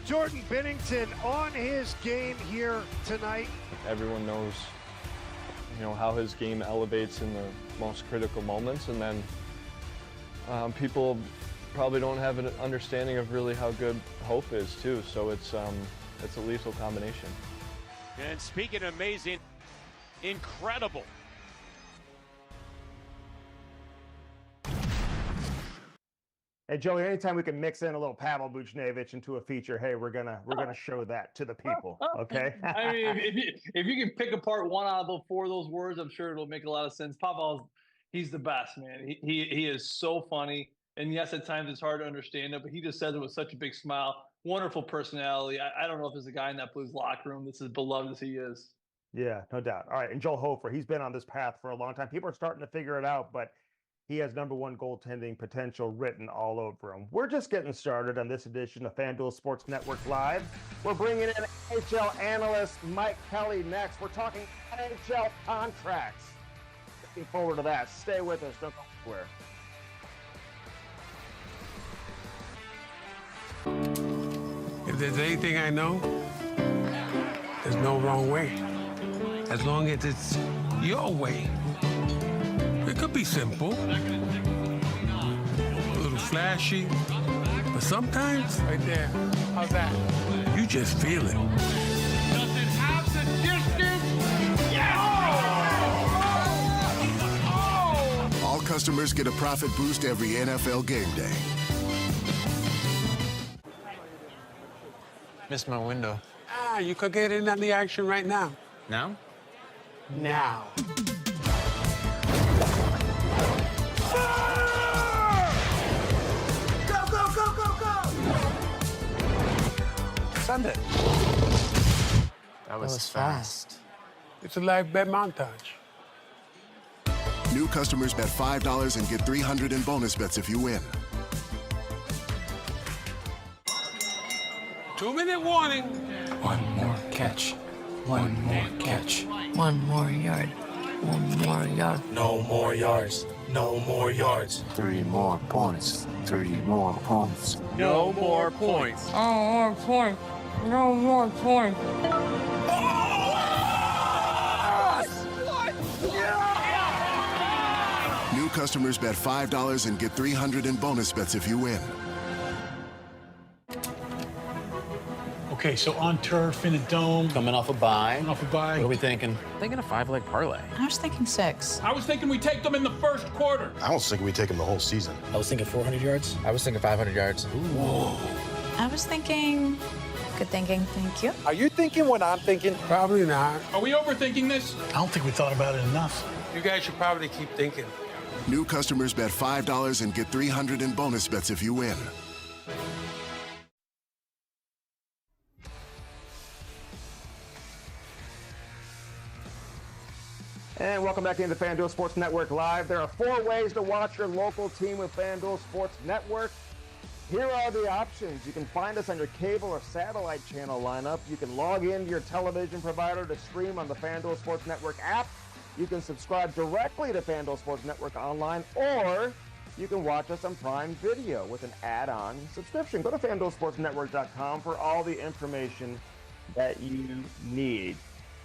Jordan Binnington on his game here tonight. Everyone knows, how his game elevates in the most critical moments, and then people probably don't have an understanding of really how good Hope is too. So it's a lethal combination. And speaking of amazing, incredible. Hey, Joey, anytime we can mix in a little Pavel Buchnevich into a feature, hey, we're gonna show that to the people, okay? I mean, if you can pick apart 1 out of the 4 of those words, I'm sure it'll make a lot of sense. Pavel, he's the best, man. He is so funny, and yes, at times it's hard to understand it, but he just says it with such a big smile. Wonderful personality. I don't know if there's a guy in that Blues locker room that's as beloved as he is. Yeah, no doubt. All right, and Joel Hofer, he's been on this path for a long time. People are starting to figure it out, but he has #1 goaltending potential written all over him. We're just getting started on this edition of FanDuel Sports Network Live. We're bringing in NHL analyst Mike Kelly next. We're talking NHL contracts. Looking forward to that. Stay with us. Don't go anywhere. If there's anything I know, there's no wrong way. As long as it's your way. It could be simple, a little flashy, but sometimes, right there, how's that? You just feel it. Does it have the distance? Yes! Oh! All customers get a profit boost every NFL game day. Missed my window. You could get in on the action right now. Now? Now. Go, go, go, go, go! Sunday. That was fast. It's a live bet montage. New customers bet $5 and get $300 in bonus bets if you win. 2-minute warning. One more catch. One more catch. One more yard. One more yard. No more yards. No more yards. 3 more points. 3 more points. No more points. Oh, more points. No more points. New customers bet $5 and get $300 in bonus bets if you win. Okay, so on turf, in a dome. Coming off a bye. What are we thinking? Thinking a 5-leg parlay. I was thinking 6. I was thinking we take them in the first quarter. I was thinking we take him the whole season. I was thinking 400 yards. I was thinking 500 yards. Whoa. I was thinking... Good thinking, thank you. Are you thinking what I'm thinking? Probably not. Are we overthinking this? I don't think we thought about it enough. You guys should probably keep thinking. New customers bet $5 and get $300 in bonus bets if you win. And welcome back into FanDuel Sports Network Live. There are 4 ways to watch your local team with FanDuel Sports Network. Here are the options. You can find us on your cable or satellite channel lineup. You can log into your television provider to stream on the FanDuel Sports Network app. You can subscribe directly to FanDuel Sports Network online, or you can watch us on Prime Video with an add-on subscription. Go to FanDuelSportsNetwork.com for all the information that you need.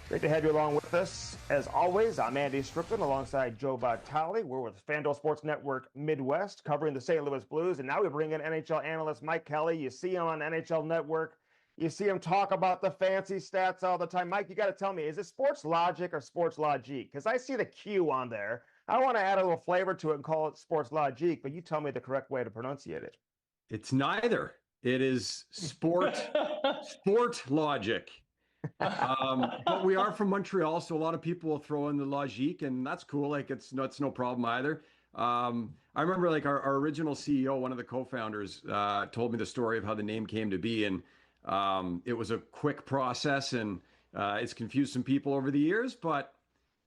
Great to have you along with us. As always, I'm Andy Strickland alongside Joe Vitale. We're with FanDuel Sports Network Midwest covering the St. Louis Blues. And now we bring in NHL analyst Mike Kelly. You see him on NHL Network. You see him talk about the fancy stats all the time. Mike, you got to tell me, is it Sports Logic or Sports Logique? Because I see the Q on there. I want to add a little flavor to it and call it Sports Logique, but you tell me the correct way to pronunciate it. It's neither. It is Sport Logic. But we are from Montreal, so a lot of people will throw in the Logique, and that's cool. Like it's no problem either. I remember like our original CEO, one of the co-founders, told me the story of how the name came to be, and it was a quick process, and it's confused some people over the years, but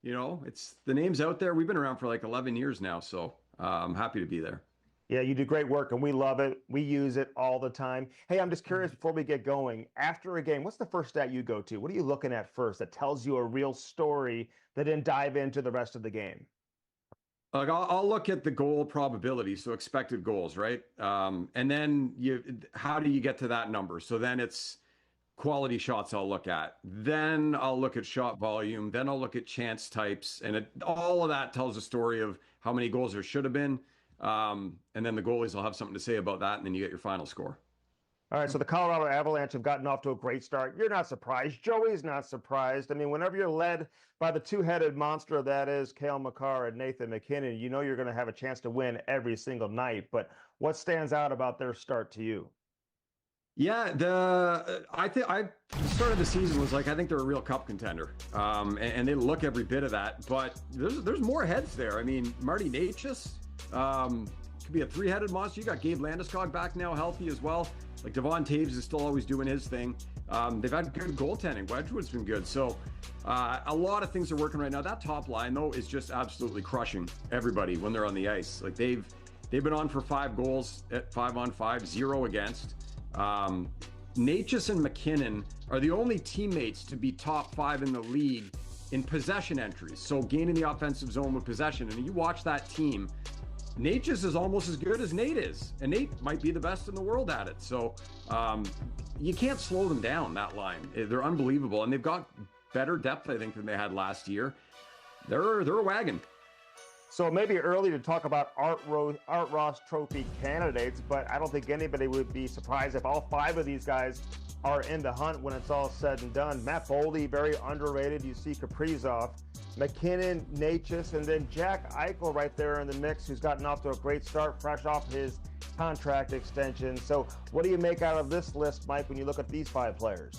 you know, it's the name's out there. We've been around for like 11 years now, so I'm happy to be there. Yeah, you do great work, and we love it. We use it all the time. Hey, I'm just curious before we get going, after a game, what's the first stat you go to? What are you looking at first that tells you a real story that then dive into the rest of the game? Like I'll look at the goal probability, so expected goals, right? And then how do you get to that number? So then it's quality shots I'll look at. Then I'll look at shot volume. Then I'll look at chance types. And all of that tells a story of how many goals there should have been. And then the goalies will have something to say about that, and then you get your final score. All right, so the Colorado Avalanche have gotten off to a great start. You're not surprised. Joey's not surprised. I mean, whenever you're led by the two-headed monster that is Cale Makar and Nathan MacKinnon, you know you're going to have a chance to win every single night. But what stands out about their start to you? Yeah, the start of the season was like, I think they're a real cup contender, and they look every bit of that. But there's more heads there. I mean, Marty Necas could be a three-headed monster. You got Gabe Landeskog back now, healthy as well. Like Devon Taves is still always doing his thing. They've had good goaltending. Wedgwood's been good. So a lot of things are working right now. That top line though is just absolutely crushing everybody when they're on the ice. Like they've been on for 5 goals at 5-on-5, 0 against. Necas and MacKinnon are the only teammates to be top 5 in the league in possession entries. So gaining the offensive zone with possession. And you watch that team, Natchez is almost as good as Nate is, and Nate might be the best in the world at it. So you can't slow them down, that line. They're unbelievable, and they've got better depth, I think, than they had last year. They're a wagon. So it may be early to talk about Art Ross Trophy candidates, but I don't think anybody would be surprised if all 5 of these guys are in the hunt when it's all said and done. Matt Boldy, very underrated. You see Kaprizov, McKinnon, Natchez, and then Jack Eichel right there in the mix, who's gotten off to a great start, fresh off his contract extension. So what do you make out of this list, Mike, when you look at these 5 players?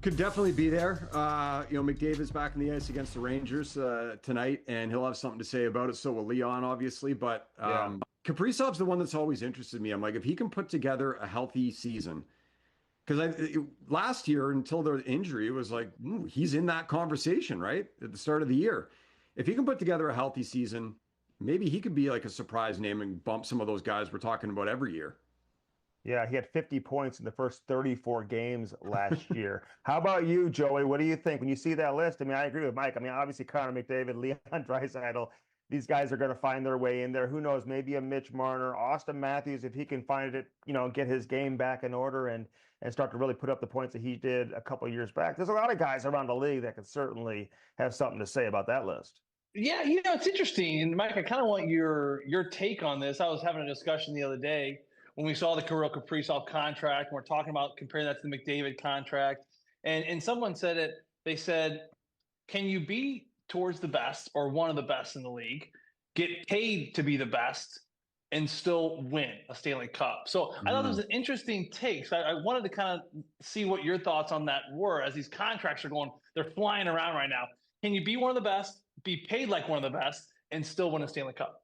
Could definitely be there. McDavid's back in the ice against the Rangers tonight, and he'll have something to say about it. So will Leon, obviously. But Kaprizov's the one that's always interested me. I'm like, if he can put together a healthy season, because last year, until the injury, it was like, he's in that conversation, right? At the start of the year. If he can put together a healthy season, maybe he could be like a surprise name and bump some of those guys we're talking about every year. Yeah, he had 50 points in the first 34 games last year. How about you, Joey? What do you think when you see that list? I mean, I agree with Mike. I mean, obviously, Connor McDavid, Leon Draisaitl, these guys are going to find their way in there. Who knows? Maybe a Mitch Marner, Auston Matthews, if he can find it, get his game back in order and start to really put up the points that he did a couple of years back. There's a lot of guys around the league that could certainly have something to say about that list. Yeah, it's interesting. And Mike, I kind of want your take on this. I was having a discussion the other day when we saw the Kirill Kaprizov contract, and we're talking about comparing that to the McDavid contract. And someone said it, they said, can you be towards the best or one of the best in the league, get paid to be the best, and still win a Stanley Cup? So I thought it was an interesting take. So I wanted to kind of see what your thoughts on that were as these contracts are going, they're flying around right now. Can you be one of the best, be paid like one of the best, and still win a Stanley Cup?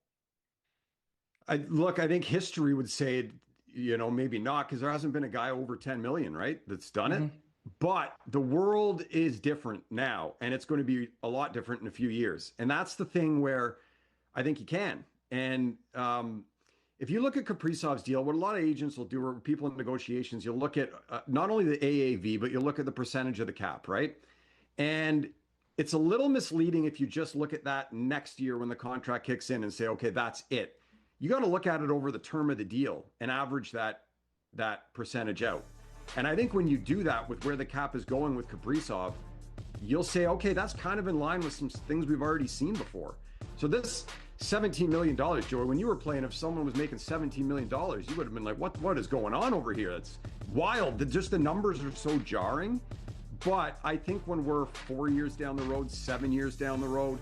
I think history would say, maybe not, because there hasn't been a guy over 10 million, right, that's done it. But the world is different now, and it's going to be a lot different in a few years. And that's the thing where I think you can. And if you look at Kaprizov's deal, what a lot of agents will do, or people in negotiations, you'll look at not only the AAV, but you'll look at the percentage of the cap, right? And it's a little misleading if you just look at that next year when the contract kicks in and say, okay, that's it. You got to look at it over the term of the deal and average that percentage out. And I think when you do that with where the cap is going with Kaprizov, you'll say, okay, that's kind of in line with some things we've already seen before. So this $17 million, Joey, when you were playing, if someone was making $17 million, you would have been like, what is going on over here? That's wild. Just the numbers are so jarring. But I think when we're 4 years down the road, 7 years down the road,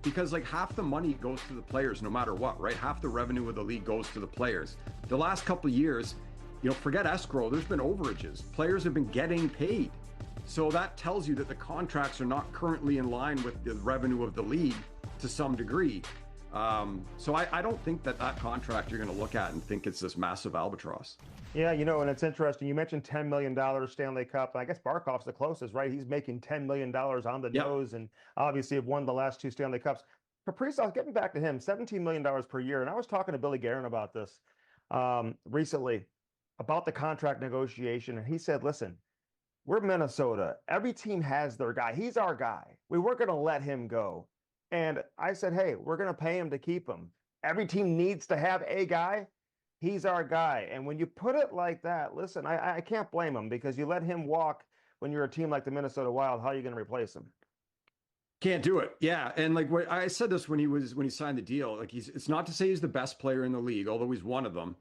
because like half the money goes to the players no matter what, right? Half the revenue of the league goes to the players. The last couple of years, forget escrow, there's been overages. Players have been getting paid. So that tells you that the contracts are not currently in line with the revenue of the league to some degree. So I don't think that contract you're going to look at and think it's this massive albatross. Yeah, and it's interesting. You mentioned $10 million Stanley Cup. I guess Barkov's the closest, right? He's making $10 million on the nose, and obviously have won the last 2 Stanley Cups. Kaprizov, getting back to him, $17 million per year. And I was talking to Billy Guerin about this recently, about the contract negotiation. And he said, listen, we're Minnesota. Every team has their guy. He's our guy. We weren't going to let him go. And I said, hey, we're going to pay him to keep him. Every team needs to have a guy. He's our guy. And when you put it like that, listen, I can't blame him, because you let him walk when you're a team like the Minnesota Wild. How are you going to replace him? Can't do it. Yeah. And like what I said this when he signed the deal, like it's not to say he's the best player in the league, although he's one of them.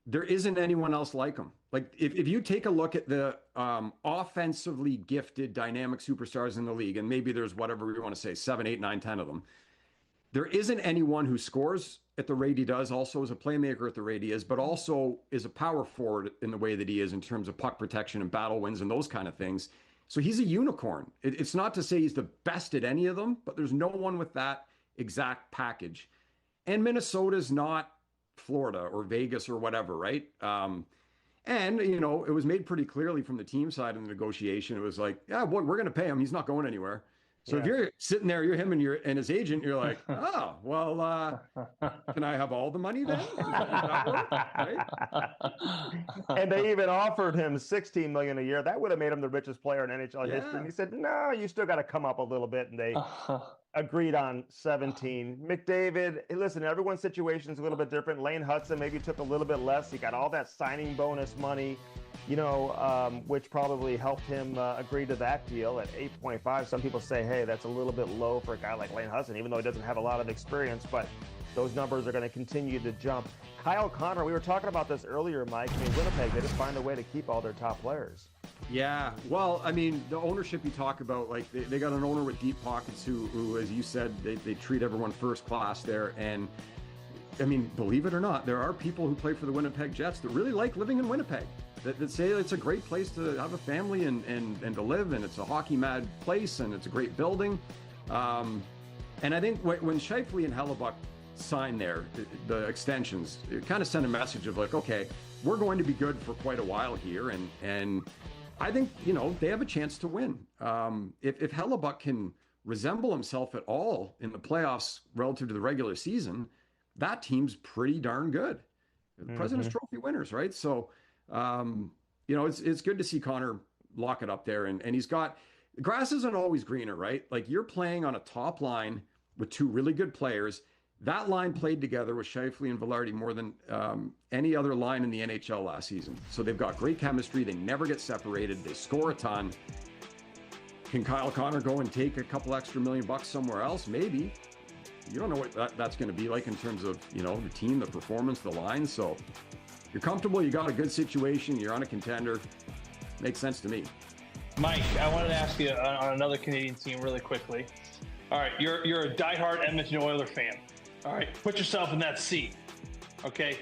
There isn't anyone else like him. Like if you take a look at the offensively gifted dynamic superstars in the league, and maybe there's whatever we want to say, 7, 8, 9, 10 of them, there isn't anyone who scores at the rate he does, also is a playmaker at the rate he is, but also is a power forward in the way that he is in terms of puck protection and battle wins and those kind of things. So he's a unicorn. It's not to say he's the best at any of them, but there's no one with that exact package. And Minnesota's not Florida or Vegas or whatever, right? And, it was made pretty clearly from the team side in the negotiation. It was like, yeah, we're going to pay him. He's not going anywhere. So if you're sitting there, you're him and his agent, you're like, oh, well, can I have all the money then? Right? And they even offered him $16 million a year. That would have made him the richest player in NHL history. And he said, no, you still got to come up a little bit. And agreed on 17. McDavid, listen, everyone's situation is a little bit different. Lane Hudson maybe took a little bit less. He got all that signing bonus money, which probably helped him agree to that deal at 8.5. Some people say, hey, that's a little bit low for a guy like Lane Hudson, even though he doesn't have a lot of experience, but those numbers are going to continue to jump. Kyle Connor, we were talking about this earlier, Mike. I mean, Winnipeg, they just find a way to keep all their top players. Yeah, well, I mean, the ownership you talk about, like they got an owner with deep pockets who as you said, they treat everyone first class there. And I mean, believe it or not, there are people who play for the Winnipeg Jets that really like living in Winnipeg, that say it's a great place to have a family and to live, and it's a hockey mad place, and it's a great building. And I think when Scheifele and Hellebuck signed the extensions, it kind of sent a message of like, okay, we're going to be good for quite a while here, and I think, they have a chance to win. If Hellebuck can resemble himself at all in the playoffs relative to the regular season, that team's pretty darn good. President's Trophy winners, right? So, it's good to see Connor lock it up there. And he's got, the grass isn't always greener, right? Like, you're playing on a top line with two really good players. That line played together with Scheifele and Velarde more than any other line in the NHL last season. So they've got great chemistry. They never get separated. They score a ton. Can Kyle Connor go and take a couple extra $1 million somewhere else? Maybe. You don't know what that's going to be like in terms of, the team, the performance, the line. So you're comfortable. You got a good situation. You're on a contender. Makes sense to me. Mike, I wanted to ask you on another Canadian team really quickly. All right, you're a diehard Edmonton Oilers fan. All right, put yourself in that seat, okay?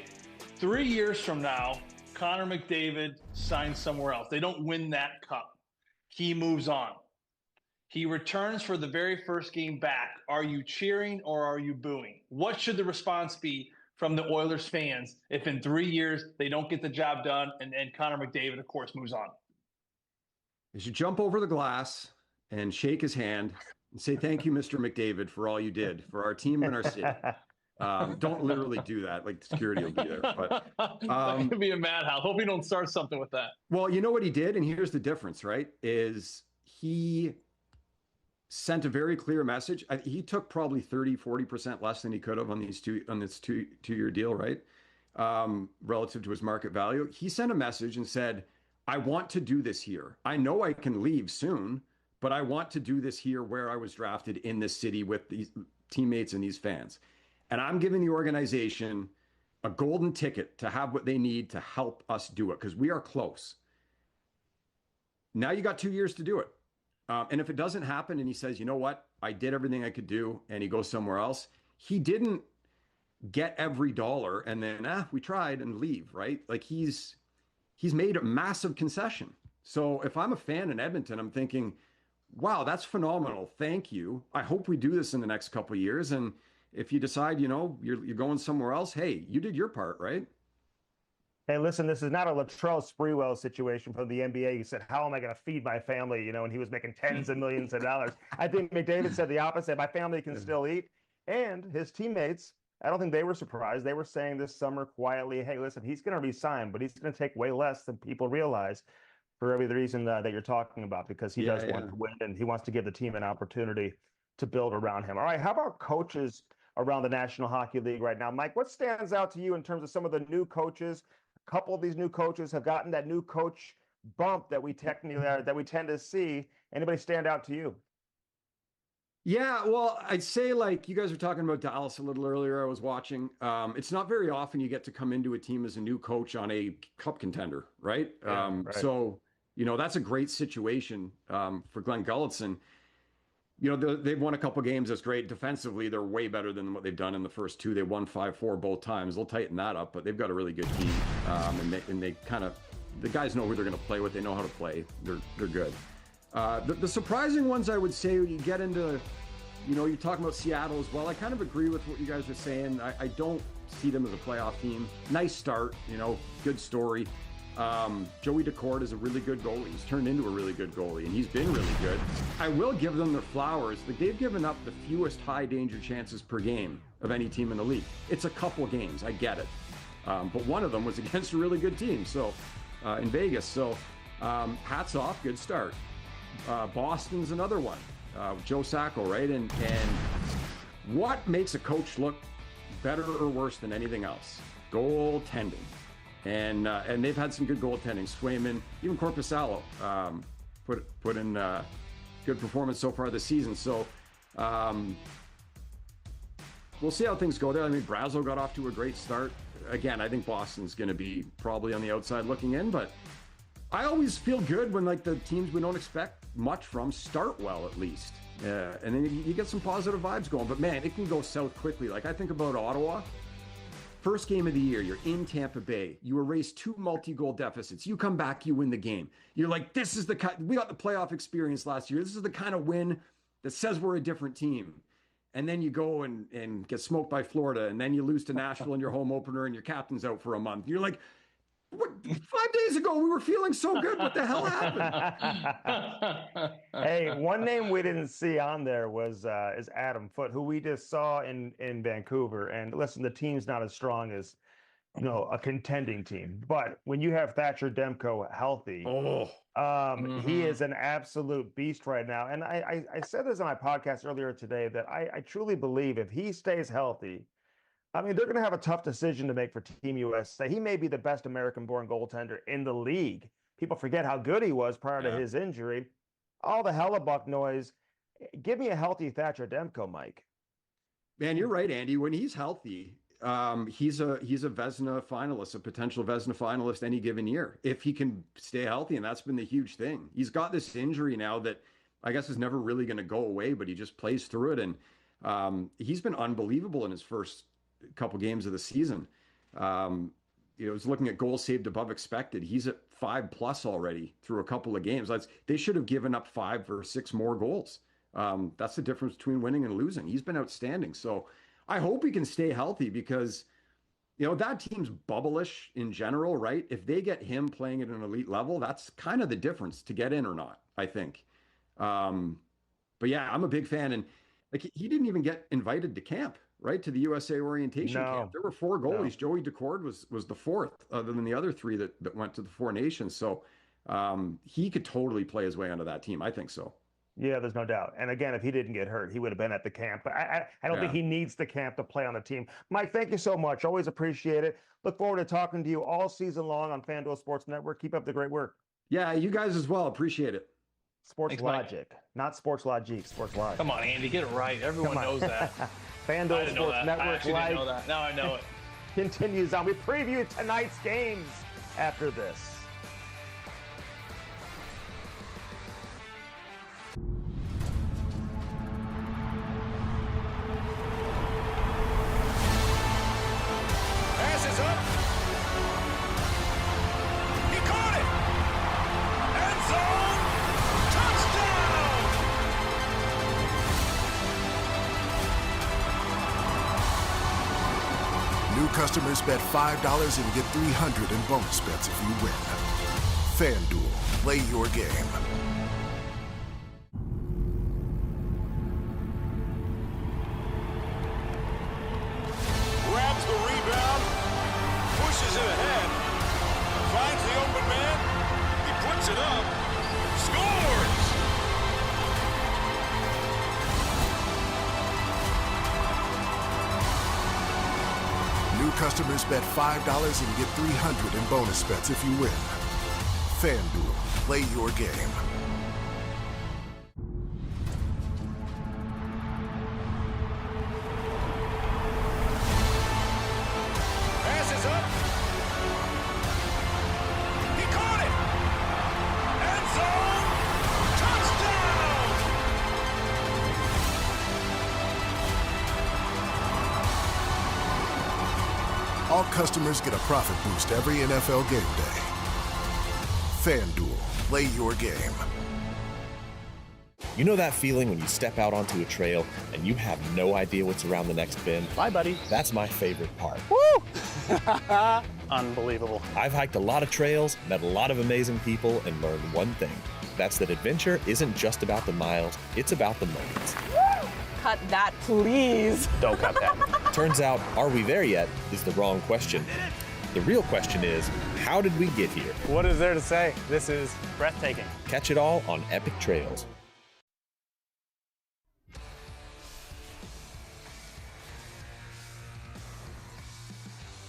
3 years from now, Connor McDavid signs somewhere else. They don't win that cup. He moves on. He returns for the very first game back. Are you cheering or are you booing? What should the response be from the Oilers fans if in 3 years they don't get the job done and Connor McDavid, of course, moves on? You should jump over the glass and shake his hand and say, thank you, Mr. McDavid, for all you did for our team and our city. Don't literally do that. Like, security will be there. But that could be a madhouse. Hope you don't start something with that. Well, you know what he did? And here's the difference, right? Is he sent a very clear message. He took probably 30-40% less than he could have on this two-year deal, right? Relative to his market value. He sent a message and said, I want to do this here. I know I can leave soon, but I want to do this here where I was drafted in this city with these teammates and these fans. And I'm giving the organization a golden ticket to have what they need to help us do it, because we are close. Now you got 2 years to do it. And if it doesn't happen and he says, you know what, I did everything I could do, and he goes somewhere else, he didn't get every dollar and then, we tried and leave, right? Like he's made a massive concession. So if I'm a fan in Edmonton, I'm thinking, wow, that's phenomenal. Thank you. I hope we do this in the next couple of years. And if you decide, you're going somewhere else, hey, you did your part, right? Hey, listen, this is not a Latrell Sprewell situation from the NBA. He said, how am I going to feed my family? And he was making tens of millions of dollars. I think McDavid said the opposite. My family can still eat. And his teammates, I don't think they were surprised. They were saying this summer quietly, hey, listen, he's going to resign, but he's going to take way less than people realize, for every reason that you're talking about, because he does want to win and he wants to give the team an opportunity to build around him. All right, how about coaches around the National Hockey League right now? Mike, what stands out to you in terms of some of the new coaches? A couple of these new coaches have gotten that new coach bump that we tend to see. Anybody stand out to you? Yeah, well, I'd say, like, you guys were talking about Dallas a little earlier. I was watching. It's not very often you get to come into a team as a new coach on a cup contender, right? Right. So, that's a great situation for Glenn Gulletson. They've won a couple games. That's great. Defensively, they're way better than what they've done in the first two. They won 5-4 both times. They'll tighten that up, but they've got a really good team. And they kind of, the guys know who they're going to play with. They know how to play. They're good. The surprising ones, I would say, you get into, you're talking about Seattle as well. I kind of agree with what you guys are saying. I don't see them as a playoff team. Nice start, good story. Joey Decourt is a really good goalie. He's turned into a really good goalie, and he's been really good. I will give them their flowers. They've given up the fewest high danger chances per game of any team in the league. It's a couple games, I get it. But one of them was against a really good team, so in Vegas. So hats off, good start. Boston's another one. Joe Sacco, right? And what makes a coach look better or worse than anything else? Goaltending. And they've had some good goaltending. Swayman, even Korpisalo, put in good performance so far this season. So we'll see how things go there. I mean, Brazeau got off to a great start. Again, I think Boston's going to be probably on the outside looking in, but I always feel good when like the teams we don't expect much from start well at least. And then you get some positive vibes going. But man, it can go south quickly. Like I think about Ottawa. First game of the year, you're in Tampa Bay. You erase 2 multi-goal deficits. You come back, you win the game. You're like, this is we got the playoff experience last year. This is the kind of win that says we're a different team. And then you go and get smoked by Florida, and then you lose to Nashville in your home opener, and your captain's out for a month. You're like, what, 5 days ago we were feeling so good. What the hell happened? Hey, one name we didn't see on there was is Adam Foote, who we just saw in Vancouver. And listen, the team's not as strong as a contending team, but when you have Thatcher Demko healthy, he is an absolute beast right now. And I said this on my podcast earlier today that I truly believe if he stays healthy, I mean, they're going to have a tough decision to make for Team USA. He may be the best American-born goaltender in the league. People forget how good he was prior to his injury. All the Hellebuck noise. Give me a healthy Thatcher Demko, Mike. Man, you're right, Andy. When he's healthy, he's a Vezina finalist, a potential Vezina finalist any given year, if he can stay healthy. And that's been the huge thing. He's got this injury now that I guess is never really going to go away, but he just plays through it. And he's been unbelievable in his first couple games of the season. I was looking at goals saved above expected. He's at 5+ already through a couple of games. They should have given up 5 or 6 more goals. That's the difference between winning and losing. He's been outstanding. So I hope he can stay healthy because, that team's bubble-ish in general, right? If they get him playing at an elite level, that's kind of the difference to get in or not, I think. But yeah, I'm a big fan. And like he didn't even get invited to camp, right? To the USA orientation camp. There were 4 goalies. Joey Decord was the 4th, other than the other 3 that went to the 4 nations. So he could totally play his way onto that team. I think so. Yeah, there's no doubt. And again, if he didn't get hurt, he would have been at the camp. But I don't think he needs the camp to play on the team. Mike, thank you so much. Always appreciate it. Look forward to talking to you all season long on FanDuel Sports Network. Keep up the great work. Yeah, you guys as well. Appreciate it. Sports Logic, not Sports Logic, Sports Logic. Come on, Andy, get it right. Everyone knows that. FanDuel Sports Network Live. Know that. Now I know it. Continues on. We preview tonight's games after this. Passes up. He caught it. End zone. Touchdown. New customers bet $5 and get $300 in bonus bets if you win. FanDuel, play your game. Grabs the rebound, pushes it ahead, finds the open man, he puts it up, scores! New customers bet $5 and get $300 in bonus bets if you win. FanDuel, play your game. Passes up. He caught it. End zone. Touchdown. All customers get a profit boost every NFL game day. FanDuel, play your game. You know that feeling when you step out onto a trail and you have no idea what's around the next bend? Bye, buddy. That's my favorite part. Woo! Unbelievable. I've hiked a lot of trails, met a lot of amazing people, and learned one thing. That's that adventure isn't just about the miles, it's about the moments. Woo! Cut that, please. Don't cut that. Turns out, are we there yet is the wrong question. The real question is, how did we get here? What is there to say? This is breathtaking. Catch it all on Epic Trails.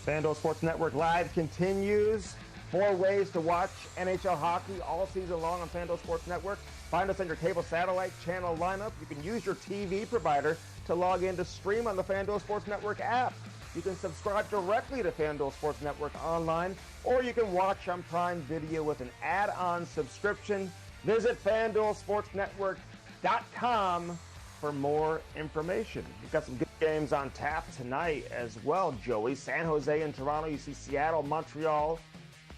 FanDuel Sports Network Live continues. 4 ways to watch NHL hockey all season long on FanDuel Sports Network. Find us on your cable satellite channel lineup. You can use your TV provider to log in to stream on the FanDuel Sports Network app. You can subscribe directly to FanDuel Sports Network online, or you can watch on Prime Video with an add-on subscription. Visit FanDuelSportsNetwork.com for more information. We've got some good games on tap tonight as well, Joey. San Jose and Toronto. You see Seattle, Montreal,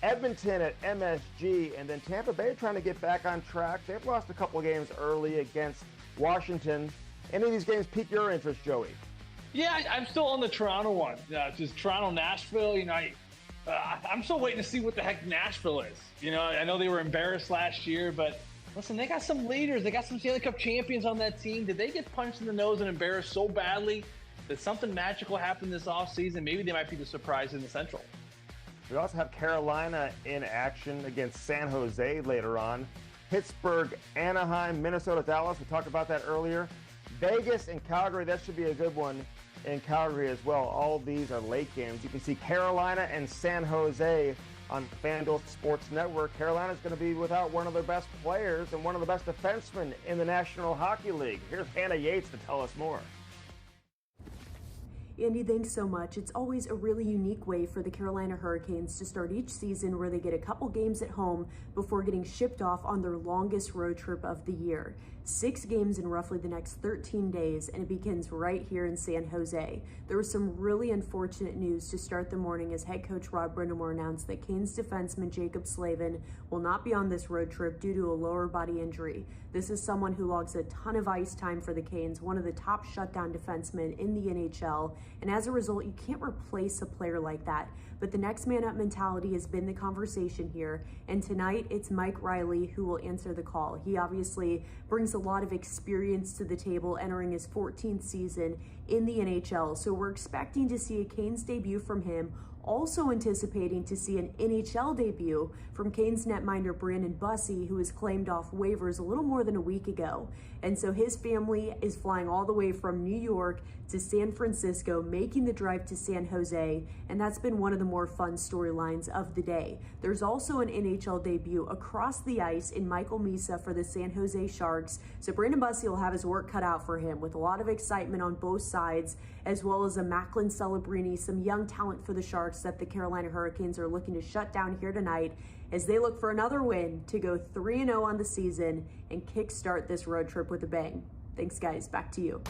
Edmonton at MSG, and then Tampa Bay trying to get back on track. They've lost a couple of games early against Washington. Any of these games pique your interest, Joey? Yeah, I'm still on the Toronto one. Just Toronto-Nashville. I'm still waiting to see what the heck Nashville is. I know they were embarrassed last year, but listen, they got some leaders. They got some Stanley Cup champions on that team. Did they get punched in the nose and embarrassed so badly that something magical happened this offseason? Maybe they might be the surprise in the Central. We also have Carolina in action against San Jose later on. Pittsburgh, Anaheim, Minnesota, Dallas. We talked about that earlier. Vegas and Calgary. That should be a good one in Calgary as well. All of these are late games. You can see Carolina and San Jose on FanDuel Sports Network. Carolina's going to be without one of their best players and one of the best defensemen in the National Hockey League. Here's Hannah Yates to tell us more. Andy, thanks so much. It's always a really unique way for the Carolina Hurricanes to start each season, where they get a couple games at home before getting shipped off on their longest road trip of the year. 6 games in roughly the next 13 days, and it begins right here in San Jose. There was some really unfortunate news to start the morning as head coach Rod Brind'Amour announced that Canes defenseman Jacob Slavin will not be on this road trip due to a lower body injury. This is someone who logs a ton of ice time for the Canes, one of the top shutdown defensemen in the NHL, and as a result, you can't replace a player like that. But the next man up mentality has been the conversation here, and tonight it's Mike Riley who will answer the call. He obviously brings a lot of experience to the table, entering his 14th season in the NHL, so we're expecting to see a Canes debut from him. Also anticipating to see an NHL debut from Canes netminder Brandon Bussey, who was claimed off waivers a little more than a week ago. And so his family is flying all the way from New York to San Francisco, making the drive to San Jose, and that's been one of the more fun storylines of the day. There's also an NHL debut across the ice in Michael Misa for the San Jose Sharks, so Brandon Bussey will have his work cut out for him, with a lot of excitement on both sides, as well as a Macklin Celebrini, some young talent for the Sharks that the Carolina Hurricanes are looking to shut down here tonight as they look for another win to go 3-0 on the season and kickstart this road trip with a bang. Thanks, guys. Back to you.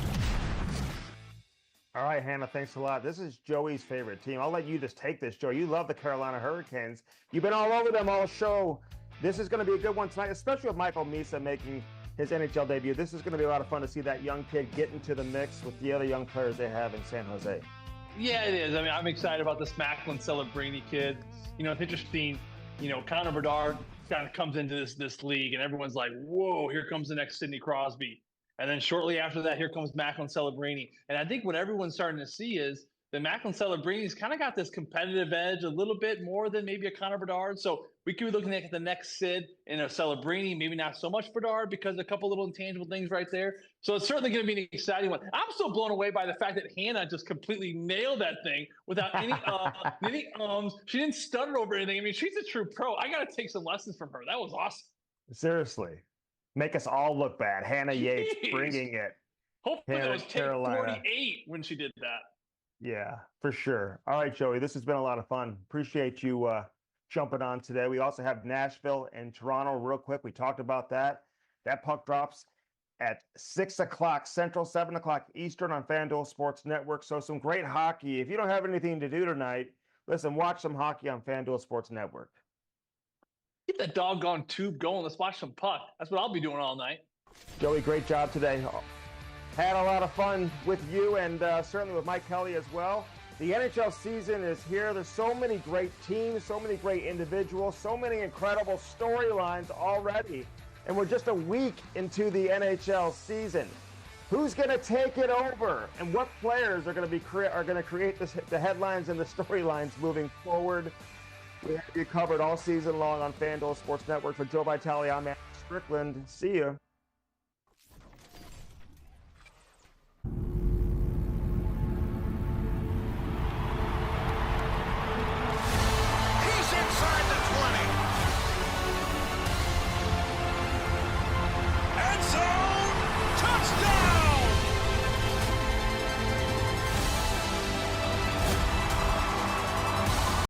All right, Hannah, thanks a lot. This is Joey's favorite team. I'll let you just take this, Joey. You love the Carolina Hurricanes. You've been all over them all show. This is going to be a good one tonight, especially with Michael Misa making his NHL debut. This is going to be a lot of fun to see that young kid get into the mix with the other young players they have in San Jose. Yeah, it is. I mean, I'm excited about this Macklin Celebrini kid. It's interesting. Connor Bedard kind of comes into this league, and everyone's like, whoa, here comes the next Sidney Crosby. And then shortly after that, here comes Macklin Celebrini. And I think what everyone's starting to see is that Macklin Celebrini's kind of got this competitive edge a little bit more than maybe a Connor Bedard. So we could be looking at the next Sid in a Celebrini, maybe not so much Bedard because a couple little intangible things right there. So it's certainly going to be an exciting one. I'm still blown away by the fact that Hannah just completely nailed that thing without any ums. She didn't stutter over anything. I mean, she's a true pro. I got to take some lessons from her. That was awesome. Seriously. Make us all look bad. Hannah Yates bringing it. Hopefully that was take 48 when she did that. Yeah, for sure. All right, Joey, this has been a lot of fun. Appreciate you jumping on today. We also have Nashville and Toronto real quick. We talked about that. That puck drops at 6 o'clock Central, 7 o'clock Eastern on FanDuel Sports Network. So some great hockey. If you don't have anything to do tonight, listen, watch some hockey on FanDuel Sports Network. Get that doggone tube going. Let's watch some puck. That's what I'll be doing all night. Joey, great job today. Had a lot of fun with you and certainly with Mike Kelly as well. The NHL season is here. There's so many great teams, so many great individuals, so many incredible storylines already. And we're just a week into the NHL season. Who's going to take it over? And what players are going to create the headlines and the storylines moving forward? We have you covered all season long on FanDuel Sports Network. For Joe Vitale, I'm Matt Strickland. See you.